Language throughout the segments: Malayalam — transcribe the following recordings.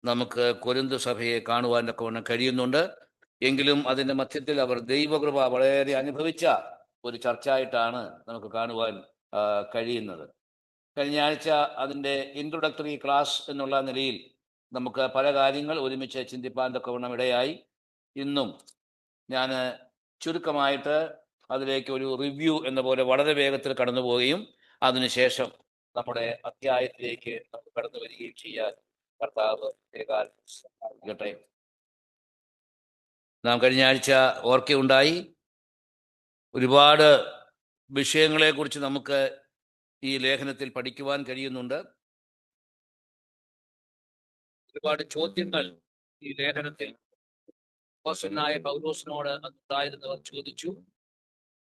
നമുക്ക് കൊരിന്ത് സഭയെ കാണുവാനൊക്കെ കഴിയുന്നുണ്ട്. എങ്കിലും അതിൻ്റെ മധ്യത്തിൽ അവർ ദൈവകൃപ വളരെ അനുഭവിച്ച ഒരു ചർച്ചയായിട്ടാണ് നമുക്ക് കാണുവാൻ കഴിയുന്നത്. കഴിഞ്ഞ ആഴ്ച അതിൻ്റെ ഇൻട്രൊഡക്ടറി ക്ലാസ് എന്നുള്ള നിലയിൽ നമുക്ക് പല കാര്യങ്ങൾ ഒരുമിച്ച് ചിന്തിപ്പാൻ തക്കവണ്ണം ഇടയായി. ഇന്നും ഞാൻ ചുരുക്കമായിട്ട് അതിലേക്ക് ഒരു റിവ്യൂ എന്ന പോലെ വളരെ വേഗത്തിൽ കടന്നു പോവുകയും അതിനുശേഷം നമ്മുടെ അധ്യായത്തിലേക്ക് നമുക്ക് കടന്നു വരികയും ചെയ്യാൻ കർത്താവ് സഹായിക്കട്ടെ. നാം കഴിഞ്ഞ ആഴ്ച ഓർക്കുകയുണ്ടായി, ഒരുപാട് വിഷയങ്ങളെക്കുറിച്ച് നമുക്ക് ഈ ലേഖനത്തിൽ പഠിക്കുവാൻ കഴിയുന്നുണ്ട്. ഒരുപാട് ചോദ്യങ്ങൾ ഈ ലേഖനത്തിൽ അപ്പോസ്തലനായ പൗലോസിനോട് ഉണ്ടായിരുന്നവർ ചോദിച്ചു.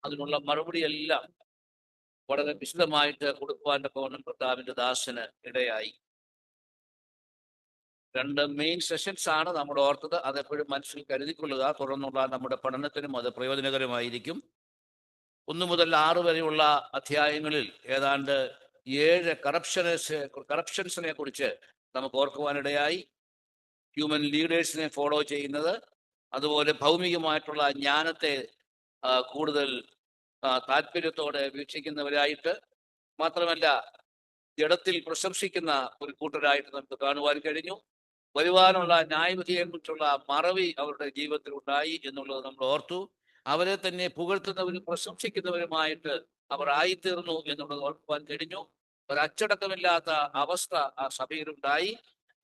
അതിനുള്ള മറുപടി എല്ലാം വളരെ വിശദമായിട്ട് കൊടുക്കുവാൻ തക്കവണ്ണം കർത്താവിന്റെ ദാസന് ഇടയായി. 2 മെയിൻ സെഷൻസ് ആണ് നമ്മൾ ഓർത്തത്. അതെപ്പോഴും മനസ്സിൽ കരുതിക്കൊള്ളുക. തുടർന്നുള്ള നമ്മുടെ പഠനത്തിനും അത് പ്രയോജനകരമായിരിക്കും. 1 മുതൽ 6 വരെയുള്ള അധ്യായങ്ങളിൽ ഏതാണ്ട് 7 കറപ്ഷൻസിനെ കുറിച്ച് നമുക്ക് ഓർക്കുവാനിടയായി. ഹ്യൂമൻ ലീഡേഴ്സിനെ ഫോളോ ചെയ്യുന്നത്, അതുപോലെ ഭൗമികമായിട്ടുള്ള ജ്ഞാനത്തെ കൂടുതൽ താല്പര്യത്തോടെ വീക്ഷിക്കുന്നവരായിട്ട്, മാത്രമല്ല ജഡത്തിൽ പ്രശംസിക്കുന്ന ഒരു കൂട്ടരായിട്ട് നമുക്ക് കാണുവാൻ കഴിഞ്ഞു. വരുവാനുള്ള ന്യായവിധിയെക്കുറിച്ചുള്ള മറവി അവരുടെ ജീവിതത്തിൽ ഉണ്ടായി എന്നുള്ളത് നമ്മൾ ഓർത്തു. അവരെ തന്നെ പുകഴ്ത്തുന്നവരും പ്രശംസിക്കുന്നവരുമായിട്ട് അവർ ആയിത്തീർന്നു എന്നുള്ളത് ഓർക്കുവാൻ കഴിഞ്ഞു. ഒരു അച്ചടക്കമില്ലാത്ത അവസ്ഥ ആ സഭയിലുണ്ടായി.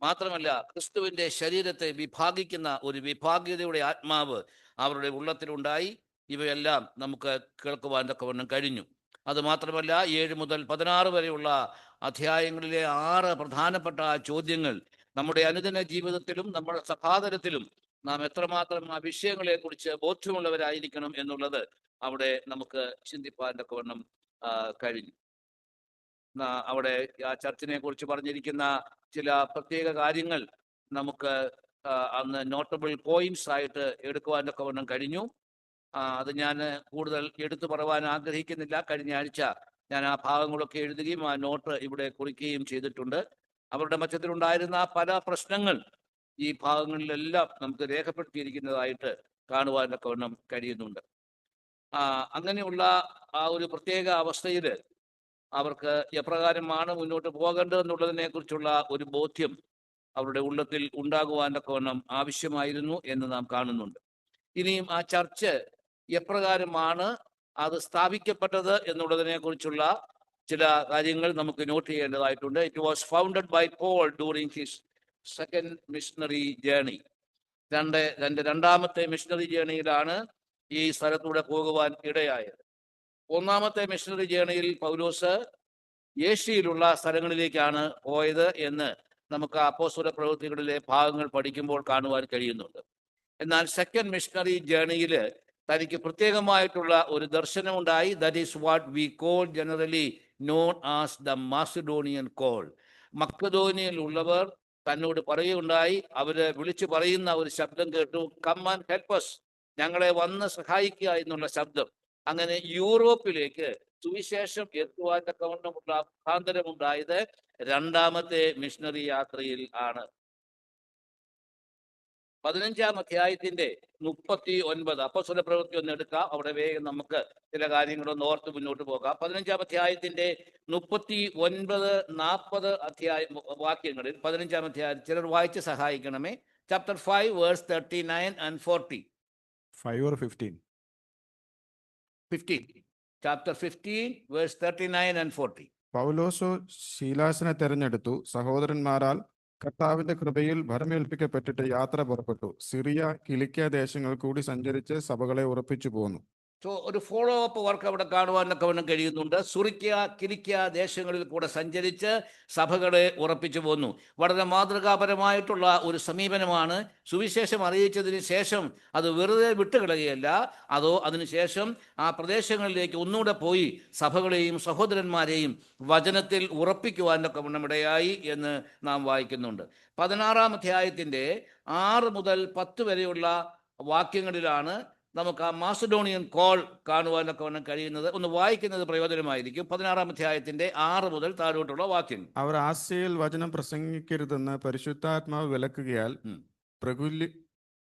മാത്രമല്ല ക്രിസ്തുവിന്റെ ശരീരത്തെ വിഭാഗിക്കുന്ന ഒരു വിഭാഗീയതയുടെ ആത്മാവ് അവരുടെ ഉള്ളത്തിലുണ്ടായി. ഇവയെല്ലാം നമുക്ക് കേൾക്കുവാൻ തക്കവണ്ണം കഴിഞ്ഞു. അതുമാത്രമല്ല 7 മുതൽ 16 വരെയുള്ള അധ്യായങ്ങളിലെ 6 പ്രധാനപ്പെട്ട ചോദ്യങ്ങൾ നമ്മുടെ അനുദിന ജീവിതത്തിലും നമ്മുടെ സഭാതലത്തിലും നാം എത്രമാത്രം ആ വിഷയങ്ങളെ കുറിച്ച് ബോധ്യമുള്ളവരായിരിക്കണം എന്നുള്ളത് അവിടെ നമുക്ക് ചിന്തിപ്പാൻ തക്കവണ്ണം കഴിഞ്ഞു. അവിടെ ആ ചർച്ചിനെ കുറിച്ച് പറഞ്ഞിരിക്കുന്ന ചില പ്രത്യേക കാര്യങ്ങൾ നമുക്ക് അന്ന് നോട്ടബിൾ പോയിന്റ്സ് ആയിട്ട് എടുക്കുവാൻ തക്കവണ്ണം കഴിഞ്ഞു. അത് ഞാൻ കൂടുതൽ എടുത്തു പറയുവാൻ ആഗ്രഹിക്കുന്നില്ല. കഴിഞ്ഞ ആഴ്ച ഞാൻ ആ ഭാഗങ്ങളൊക്കെ എഴുതുകയും ആ നോട്ട് ഇവിടെ കുറിക്കുകയും ചെയ്തിട്ടുണ്ട്. അവരുടെ മധ്യത്തിലുണ്ടായിരുന്ന പല പ്രശ്നങ്ങൾ ഈ ഭാഗങ്ങളിലെല്ലാം നമുക്ക് രേഖപ്പെടുത്തിയിരിക്കുന്നതായിട്ട് കാണുവാൻ തക്കവണ്ണം കഴിയുന്നുണ്ട്. അങ്ങനെയുള്ള ആ ഒരു പ്രത്യേക അവസ്ഥയിൽ അവർക്ക് എപ്രകാരമാണ് മുന്നോട്ട് പോകേണ്ടതെന്നുള്ളതിനെ കുറിച്ചുള്ള ഒരു ബോധ്യം അവരുടെ ഉള്ളത്തിൽ ഉണ്ടാകുവാൻ തക്കവണ്ണം ആവശ്യമായിരുന്നു എന്ന് നാം കാണുന്നുണ്ട്. ഇനിയും ആ ചർച്ച് എപ്രകാരമാണ് അത് സ്ഥാപിക്കപ്പെട്ടത് എന്നുള്ളതിനെ കുറിച്ചുള്ള ചില കാര്യങ്ങൾ നമുക്ക് നോട്ട് ചെയ്യേണ്ടതായിട്ടുണ്ട്. It was founded by Paul during his second missionary journey. രണ്ടാമത്തെ മിഷണറി ജേണിയിലാണ് ഈ സ്ഥലത്തൂടെ പോകുവാൻ ഇടയായത്. 1ാമത്തെ മിഷണറി ജേണിയിൽ പൗലോസ് ഏഷ്യയിലുള്ള സ്ഥലങ്ങളിലേക്കാണ് പോയത് എന്ന് നമുക്ക് അപ്പോസ്തല പ്രവൃത്തികളിലെ ഭാഗങ്ങൾ പഠിക്കുമ്പോൾ കാണുവാൻ കഴിയുന്നുണ്ട്. എന്നാൽ സെക്കൻഡ് മിഷണറി ജേണിയിൽ തനിക്ക് പ്രത്യേകമായിട്ടുള്ള ഒരു ദർശനമുണ്ടായി. That is what we call generally known as the Macedonian call. മക്കദോനിയയിൽ ഉള്ളവർ തന്നോട് പറയുകയുണ്ടായി, അവര് വിളിച്ചു പറയുന്ന ഒരു ശബ്ദം കേട്ടു, കം ആൻഡ് ഹെൽപ്പ് us, ഞങ്ങളെ വന്ന് സഹായിക്കുക എന്നുള്ള ശബ്ദം. അങ്ങനെ യൂറോപ്പിലേക്ക് സുവിശേഷം എത്തുവാൻ തക്കവണ്ണമുള്ള മുഖാന്തരമുണ്ടായത് 2ാമത്തെ മിഷണറി യാത്രയിൽ ആണ്. 15-ാം അധ്യായത്തിന്റെ 39 അപ്പോസ്തല പ്രവൃത്തി ഒന്ന് എടുക്കാം. അവിടെ വേഗം നമുക്ക് ചില കാര്യങ്ങളൊന്ന് ഓർത്ത് മുന്നോട്ട് പോകാം. 15-ാം അധ്യായത്തിന്റെ 39-40 വാക്യങ്ങളിൽ 15-ാം അധ്യായം ചിലർ വായിച്ച് സഹായിക്കണമേ. Chapter 5 verse 39 and 40. 5 or 15? 15. Chapter 15 verse 39 and 40. പൗലോസോ ശീലാസിനെ തെരഞ്ഞെടുത്തു, സഹോദരന്മാരാൽ കർത്താവിന്റെ കൃപയിൽ ഭരമേൽപ്പിക്കപ്പെട്ടിട്ട് യാത്ര പുറപ്പെട്ടു. സിറിയ, കിലിക്യ ദേശങ്ങൾ കൂടി സഞ്ചരിച്ച് സഭകളെ ഉറപ്പിച്ചു പോന്നു. സോ ഒരു ഫോളോ അപ്പ് വർക്ക് അവിടെ കാണുവാനൊക്കെ വേണം കഴിയുന്നുണ്ട്. സുറിക്യ, കിലിക്യ ദേശങ്ങളിൽ കൂടെ സഞ്ചരിച്ച് സഭകളെ ഉറപ്പിച്ചു പോന്നു. വളരെ മാതൃകാപരമായിട്ടുള്ള ഒരു സമീപനമാണ്. സുവിശേഷം അറിയിച്ചതിന് ശേഷം അത് വെറുതെ വിട്ടുകളയുകയല്ല, അതോ അതിനുശേഷം ആ പ്രദേശങ്ങളിലേക്ക് ഒന്നുകൂടെ പോയി സഭകളെയും സഹോദരന്മാരെയും വചനത്തിൽ ഉറപ്പിക്കുവാനൊക്കെ ഇടയായി എന്ന് നാം വായിക്കുന്നുണ്ട്. 16-ാം അധ്യായത്തിൻ്റെ 6 മുതൽ 10 വരെയുള്ള വാക്യങ്ങളിലാണ് നമുക്ക് ആ മാസിഡോണിയൻ കോൾ കാണുവാനൊക്കെ വേണം കഴിയുന്നത്. ഒന്ന് വായിക്കുന്നത് പ്രയോജനമായിരിക്കും. 16-ാം അധ്യായത്തിന്റെ 6 മുതൽ താഴോട്ടുള്ള വാക്യം. അവർ ആസ്യയിൽ വചനം പ്രസംഗിക്കരുതെന്ന് പരിശുദ്ധാത്മാവ് വിലക്കുകയാൽ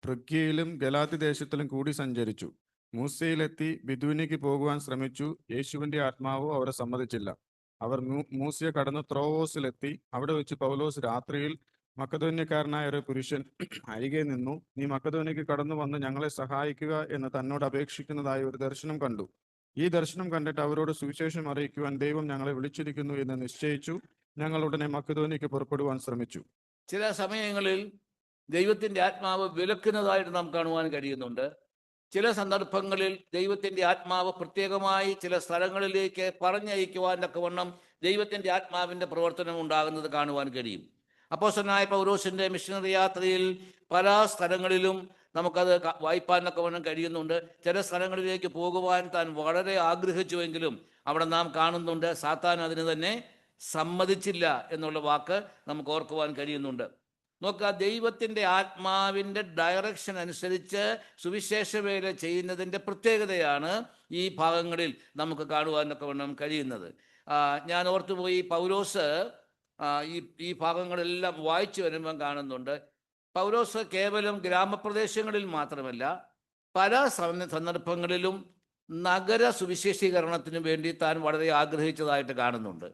പ്രഗ്യയിലും ഗലാത്തി ദേശത്തിലും കൂടി സഞ്ചരിച്ചു. മൂസയിലെത്തി ബിദൂനിക്ക് പോകുവാൻ ശ്രമിച്ചു. യേശുവിന്റെ ആത്മാവോ അവരെ സമ്മതിച്ചില്ല. അവർ മൂസിയ കടന്ന് ത്രോവോസിലെത്തി. അവിടെ വെച്ച് പൗലോസ് രാത്രിയിൽ മക്കദോന്യക്കാരനായ ഒരു പുരുഷൻ അരികെ നിന്നു. നീ മക്കദോന്യക്ക് കടന്നു വന്ന് ഞങ്ങളെ സഹായിക്കുക എന്ന് തന്നോട് അപേക്ഷിക്കുന്നതായി ഒരു ദർശനം കണ്ടു. ഈ ദർശനം കണ്ടിട്ട് അവരോട് സുവിശേഷം അറിയിക്കുവാൻ ദൈവം ഞങ്ങളെ വിളിച്ചിരിക്കുന്നു എന്ന് നിശ്ചയിച്ചു. ഞങ്ങൾ ഉടനെ മക്കദോന്യക്ക് പുറപ്പെടുവാൻ ശ്രമിച്ചു. ചില സമയങ്ങളിൽ ദൈവത്തിന്റെ ആത്മാവ് വിലക്കുന്നതായിട്ട് നാം കാണുവാൻ കഴിയുന്നുണ്ട്. ചില സന്ദർഭങ്ങളിൽ ദൈവത്തിന്റെ ആത്മാവ് പ്രത്യേകമായി ചില സ്ഥലങ്ങളിലേക്ക് പറഞ്ഞയക്കുവാനൊക്കെ വണ്ണം ദൈവത്തിന്റെ ആത്മാവിന്റെ പ്രവർത്തനം ഉണ്ടാകുന്നത് കാണുവാൻ കഴിയും. അപ്പോസ്തലനായ പൗലോസിന്റെ മിഷണറി യാത്രയിൽ പല സ്ഥലങ്ങളിലും നമുക്കത് വായിപ്പാനൊക്കെ വണ്ണം കഴിയുന്നുണ്ട്. ചില സ്ഥലങ്ങളിലേക്ക് പോകുവാൻ താൻ വളരെ ആഗ്രഹിച്ചുവെങ്കിലും അവിടെ നാം കാണുന്നുണ്ട് സാത്താൻ അതിന് തന്നെ സമ്മതിച്ചില്ല എന്നുള്ള വാക്ക് നമുക്ക് ഓർക്കുവാൻ കഴിയുന്നുണ്ട്. നോക്കുക, ദൈവത്തിൻ്റെ ആത്മാവിൻ്റെ ഡയറക്ഷൻ അനുസരിച്ച് സുവിശേഷ വേല ചെയ്യുന്നതിൻ്റെ പ്രത്യേകതയാണ് ഈ ഭാഗങ്ങളിൽ നമുക്ക് കാണുവാനൊക്കെ വേണം കഴിയുന്നത്. ഞാൻ ഓർത്തുപോയി, പൗലോസ് ഈ ഭാഗങ്ങളെല്ലാം വായിച്ചു വരുമ്പം കാണുന്നുണ്ട്, പൗലോസ് കേവലം ഗ്രാമപ്രദേശങ്ങളിൽ മാത്രമല്ല പല സന്ദർഭങ്ങളിലും നഗര സുവിശേഷീകരണത്തിന് വേണ്ടി താൻ വളരെ ആഗ്രഹിച്ചതായിട്ട് കാണുന്നുണ്ട്.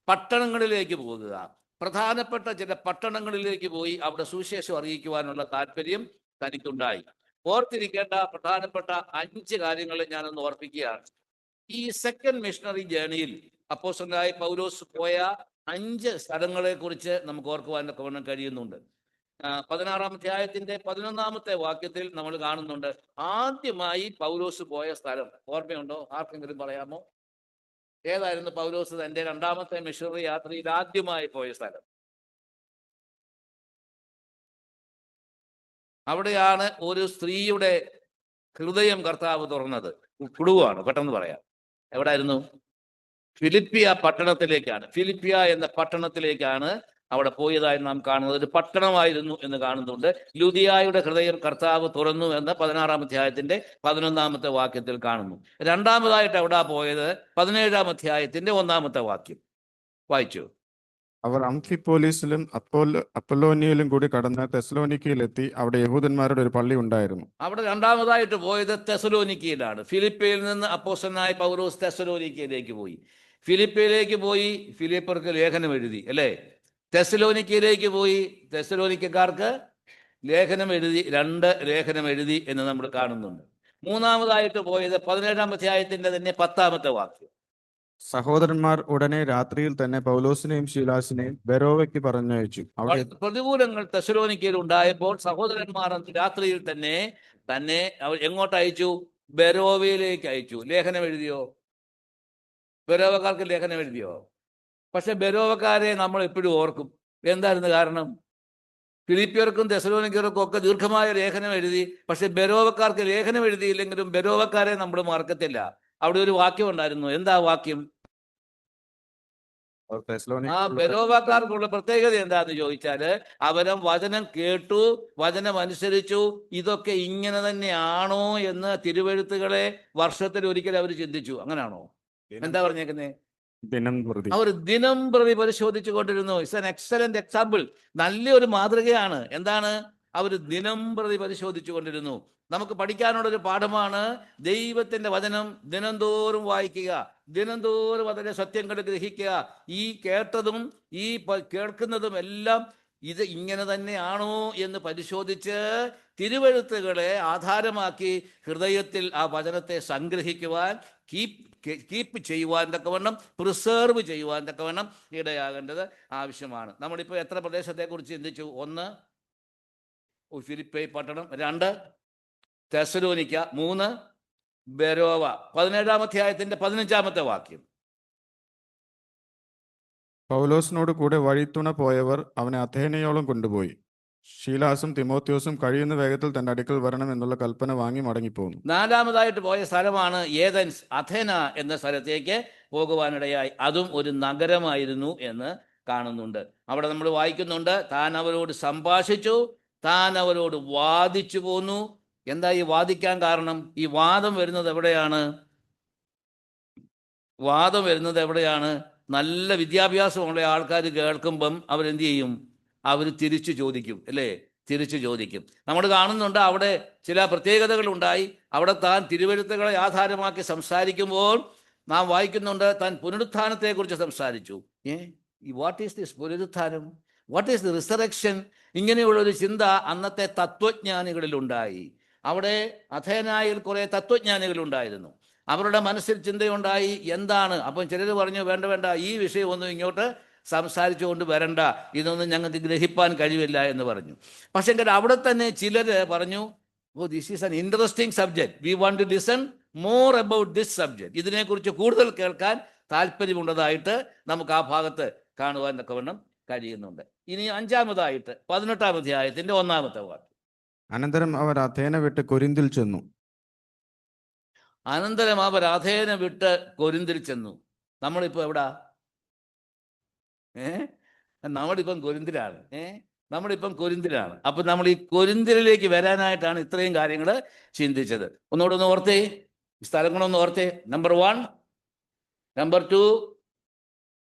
പട്ടണങ്ങളിലേക്ക് പോകുക, പ്രധാനപ്പെട്ട ചില പട്ടണങ്ങളിലേക്ക് പോയി അവിടെ സുവിശേഷം അറിയിക്കുവാനുള്ള താല്പര്യം തനിക്കുണ്ടായി. ഓർത്തിരിക്കേണ്ട പ്രധാനപ്പെട്ട 5 കാര്യങ്ങൾ ഞാനൊന്ന് ഓർപ്പിക്കുകയാണ്. ഈ സെക്കൻഡ് മിഷണറി ജേണിയിൽ അപ്പോസ്തലനായ പൗലോസ് പോയ 5 സ്ഥലങ്ങളെ കുറിച്ച് നമുക്ക് ഓർക്കുവാനൊക്കെ വേണം കഴിയുന്നുണ്ട്. 16-ാം അധ്യായത്തിന്റെ 11-ാമത്തെ വാക്യത്തിൽ നമ്മൾ കാണുന്നുണ്ട് ആദ്യമായി പൗലോസ് പോയ സ്ഥലം. ഓർമ്മയുണ്ടോ? ആർക്കെങ്കിലും പറയാമോ? ഏതായിരുന്നു പൗലോസ് തന്റെ 2ാമത്തെ മിഷണറി യാത്രയിൽ ആദ്യമായി പോയ സ്ഥലം? അവിടെയാണ് ഒരു സ്ത്രീയുടെ ഹൃദയം കർത്താവ് തുറന്നത്. കുടുവാണ്, പെട്ടെന്ന് പറയാം. എവിടായിരുന്നു? ഫിലിപ്പിയ പട്ടണത്തിലേക്കാണ്. ഫിലിപ്പിയ എന്ന പട്ടണത്തിലേക്കാണ് അവിടെ പോയതായി നാം കാണുന്നത്. ഒരു പട്ടണമായിരുന്നു എന്ന് കാണുന്നുണ്ട്. ലുദിയായുടെ ഹൃദയം കർത്താവ് തുറന്നു എന്ന് 16-ാം അധ്യായത്തിന്റെ 11-ാമത്തെ വാക്യത്തിൽ കാണുന്നു. രണ്ടാമതായിട്ട് എവിടാ പോയത്? 17-ാം അധ്യായത്തിന്റെ 1-ാമത്തെ വാക്യം വായിച്ചു. അവർ അംഫിപ്പോലീസിലും അപ്പൊലോനിയയിലും കൂടി കടന്ന് തെസ്സലോനിക്കയിലെത്തി. അവിടെ യഹൂദന്മാരുടെ ഒരു പള്ളി ഉണ്ടായിരുന്നു. അവിടെ രണ്ടാമതായിട്ട് പോയത് തെസ്സലോനിക്കയിലാണ്. ഫിലിപ്പിയിൽ നിന്ന് അപ്പോസ്തലനായ പൗലോസ് തെസ്സലോനിക്കയിലേക്ക് പോയി. ഫിലിപ്പിയിലേക്ക് പോയി ഫിലിപ്പർക്ക് ലേഖനം എഴുതി, അല്ലേ? തെസ്സലോനിക്കയിലേക്ക് പോയി തെസ്സലോനിക്കക്കാർക്ക് ലേഖനം എഴുതി, 2 ലേഖനം എഴുതി എന്ന് നമ്മൾ കാണുന്നുണ്ട്. മൂന്നാമതായിട്ട് പോയത് 17-ാം അധ്യായത്തിന്റെ തന്നെ 10-ാമത്തെ വാക്യം. സഹോദരന്മാർ ഉടനെ രാത്രിയിൽ തന്നെ പൗലോസിനെയും ശീലാസിനെയും ബെരോവയ്ക്ക് പറഞ്ഞയച്ചു. അവിടെ പ്രതികൂലങ്ങൾ തെസ്സലോനിക്കയിൽ ഉണ്ടായപ്പോൾ സഹോദരന്മാർ രാത്രിയിൽ തന്നെ അവർ എങ്ങോട്ട് അയച്ചു? ബെരോവയിലേക്ക് അയച്ചു. ലേഖനം എഴുതിയോ? ബെരോവക്കാർക്ക് ലേഖനം എഴുതിയോ? പക്ഷെ ബെരോവക്കാരെ നമ്മൾ എപ്പോഴും ഓർക്കും. എന്തായിരുന്നു കാരണം? ഫിലിപ്പിയർക്കും തെസ്സലോനിക്കർക്കും ഒക്കെ ദീർഘമായ ലേഖനം എഴുതി. പക്ഷെ ബെരോവക്കാർക്ക് ലേഖനം എഴുതിയില്ലെങ്കിലും ബെരോവക്കാരെ നമ്മൾ മറക്കത്തില്ല. അവിടെ ഒരു വാക്യം ഉണ്ടായിരുന്നു. എന്താ വാക്യം? ആ ബെരോവക്കാർക്കുള്ള പ്രത്യേകത എന്താന്ന് ചോദിച്ചാല്, അവരെ വചനം കേട്ടു, വചനം അനുസരിച്ചു. ഇതൊക്കെ ഇങ്ങനെ തന്നെയാണോ എന്ന് തിരുവെഴുത്തുകളെ വർഷത്തിൽ ഒരിക്കൽ അവർ ചിന്തിച്ചു. അങ്ങനാണോ? എന്താ പറഞ്ഞേക്കുന്നേ? അവർ ദിനം പ്രതി പരിശോധിച്ചു കൊണ്ടിരുന്നു. It's an excellent example. നല്ലൊരു മാതൃകയാണ്. എന്താണ്? അവർ ദിനം പ്രതി പരിശോധിച്ചു കൊണ്ടിരുന്നു. നമുക്ക് പഠിക്കാനുള്ളൊരു പാഠമാണ്. ദൈവത്തിന്റെ വചനം ദിനംതോറും വായിക്കുക, ദിനംതോറും അതിന്റെ സത്യങ്ങൾ ഗ്രഹിക്കുക. ഈ കേട്ടതും ഈ കേൾക്കുന്നതും എല്ലാം ഇത് ഇങ്ങനെ തന്നെയാണോ എന്ന് പരിശോധിച്ച് തിരുവെഴുത്തുകളെ ആധാരമാക്കി ഹൃദയത്തിൽ ആ വചനത്തെ സംഗ്രഹിക്കുവാൻ, കീപ്പ് ചെയ്യുവാൻ തക്കവണ്ണം, പ്രിസേർവ് ചെയ്യുവാൻ തക്കവണ്ണം ഇടയാകേണ്ടത് ആവശ്യമാണ്. നമ്മളിപ്പോൾ എത്ര പ്രദേശത്തെക്കുറിച്ച് ചിന്തിച്ചു? 1 ഫിലിപ്പി പട്ടണം, 2 തെസ്സലോനിക്ക, 3 ബെരോവ. 17-ാം അധ്യായത്തിന്റെ 15-ാമത്തെ വാക്യം. പൗലോസിനോട് കൂടെ വഴിത്തുണ പോയവർ അവനെ അഥേനയോളം കൊണ്ടുപോയി. ശീലാസും തിമോത്തിയോസും കഴിയുന്ന വേഗത്തിൽ തന്റെ അടുക്കൽ വരണം എന്നുള്ള കൽപ്പന വാങ്ങി മടങ്ങിപ്പോന്നു. 4-ാമതായിട്ട് പോയ സ്ഥലമാണ് ഏതൻസ്. അഥേന എന്ന സ്ഥലത്തേക്ക് പോകുവാനിടയായി. അതും ഒരു നഗരമായിരുന്നു എന്ന് കാണുന്നുണ്ട്. അവിടെ നമ്മൾ വായിക്കുന്നുണ്ട്, താൻ അവരോട് സംഭാഷിച്ചു, താൻ അവരോട് വാദിച്ചു പോന്നു. എന്താ ഈ വാദിക്കാൻ കാരണം? ഈ വാദം വരുന്നത് എവിടെയാണ്? വാദം വരുന്നത് എവിടെയാണ്? നല്ല വിദ്യാഭ്യാസമുള്ള ആൾക്കാർ കേൾക്കുമ്പം അവരെന്ത് ചെയ്യും? അവർ തിരിച്ചു ചോദിക്കും, അല്ലേ? തിരിച്ചു ചോദിക്കും. നമ്മൾ കാണുന്നുണ്ട് അവിടെ ചില പ്രത്യേകതകളുണ്ടായി. അവിടെ താൻ തിരുവെഴുത്തുകളെ ആധാരമാക്കി സംസാരിക്കുമ്പോൾ നാം വായിക്കുന്നുണ്ട്, താൻ പുനരുത്ഥാനത്തെക്കുറിച്ച് സംസാരിച്ചു. വാട്ട് ഈസ് ദിസ് പുനരുത്ഥാനം? What is the resurrection? ഇങ്ങനെയുള്ളൊരു ചിന്ത അന്നത്തെ തത്വജ്ഞാനികളിലുണ്ടായി. അവിടെ അഥേനായിൽ കുറെ തത്വജ്ഞാനികളുണ്ടായിരുന്നു. അവരുടെ മനസ്സിൽ ചിന്തയുണ്ടായി, എന്താണ്? അപ്പം ചിലർ പറഞ്ഞു, വേണ്ട വേണ്ട, ഈ വിഷയമൊന്നും ഇങ്ങോട്ട് സംസാരിച്ചുകൊണ്ട് വരണ്ട, ഇതൊന്നും ഞങ്ങൾക്ക് ഗ്രഹിപ്പാൻ കഴിവില്ല എന്ന് പറഞ്ഞു. പക്ഷേ അവിടെ തന്നെ ചിലർ പറഞ്ഞു, oh, this is an interesting subject, we want to listen more about this subject. ഇതിനെക്കുറിച്ച് കൂടുതൽ കേൾക്കാൻ താല്പര്യമുള്ളതായിട്ട് നമുക്ക് ആ ഭാഗത്ത് കാണുവാൻ തക്കവണ്ണം കഴിയുന്നുണ്ട്. ഇനി അഞ്ചാമതായിട്ട് 18-ാം അധ്യായത്തിന്റെ 1-ാമത്തെ വാക്യം. അനന്തരം അവർ അഥേന വിട്ട് കൊരിന്തിൽ ചെന്നു. അനന്തരം അവർ അഥേന വിട്ട് കൊരിന്തിൽ ചെന്നു. നമ്മളിപ്പോൾ എവിടാ? നമ്മളിപ്പം കൊരിന്തിലാണ്. നമ്മളിപ്പം കൊരിന്തിലാണ്. അപ്പം നമ്മൾ ഈ കൊരിന്തിലേക്ക് വരാനായിട്ടാണ് ഇത്രയും കാര്യങ്ങൾ ചിന്തിച്ചത്. ഒന്നുകൂടെ ഒന്ന് ഓർത്തേ, സ്ഥലങ്ങളൊന്ന് ഓർത്തേ. Number 1, number 2,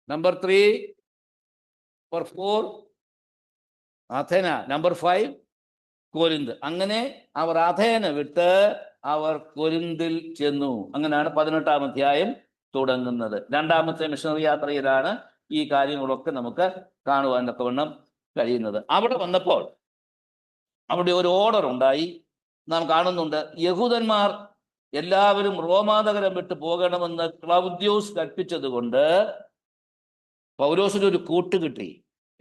number 3, number 4 Athena, number 5 Corinth. അങ്ങനെ അവർ അഥേന വിട്ട് അവർ കൊരിന്തിൽ ചെന്നു. അങ്ങനെയാണ് 18-ാം അധ്യായം തുടങ്ങുന്നത്. 2-ാമത്തെ മിഷണറി യാത്രയിലാണ് ഈ കാര്യങ്ങളൊക്കെ നമുക്ക് കാണുവാൻ തക്കവണ്ണം കഴിയുന്നത്. അവിടെ വന്നപ്പോൾ അവിടെ ഒരു ഓർഡർ ഉണ്ടായി. നാം കാണുന്നുണ്ട്, യഹൂദന്മാർ എല്ലാവരും റോമാനഗരം വിട്ട് പോകണമെന്ന് ക്ലൗദ്യോസ് കൽപ്പിച്ചത് കൊണ്ട് പൗലോസിനൊരു കൂട്ട് കിട്ടി.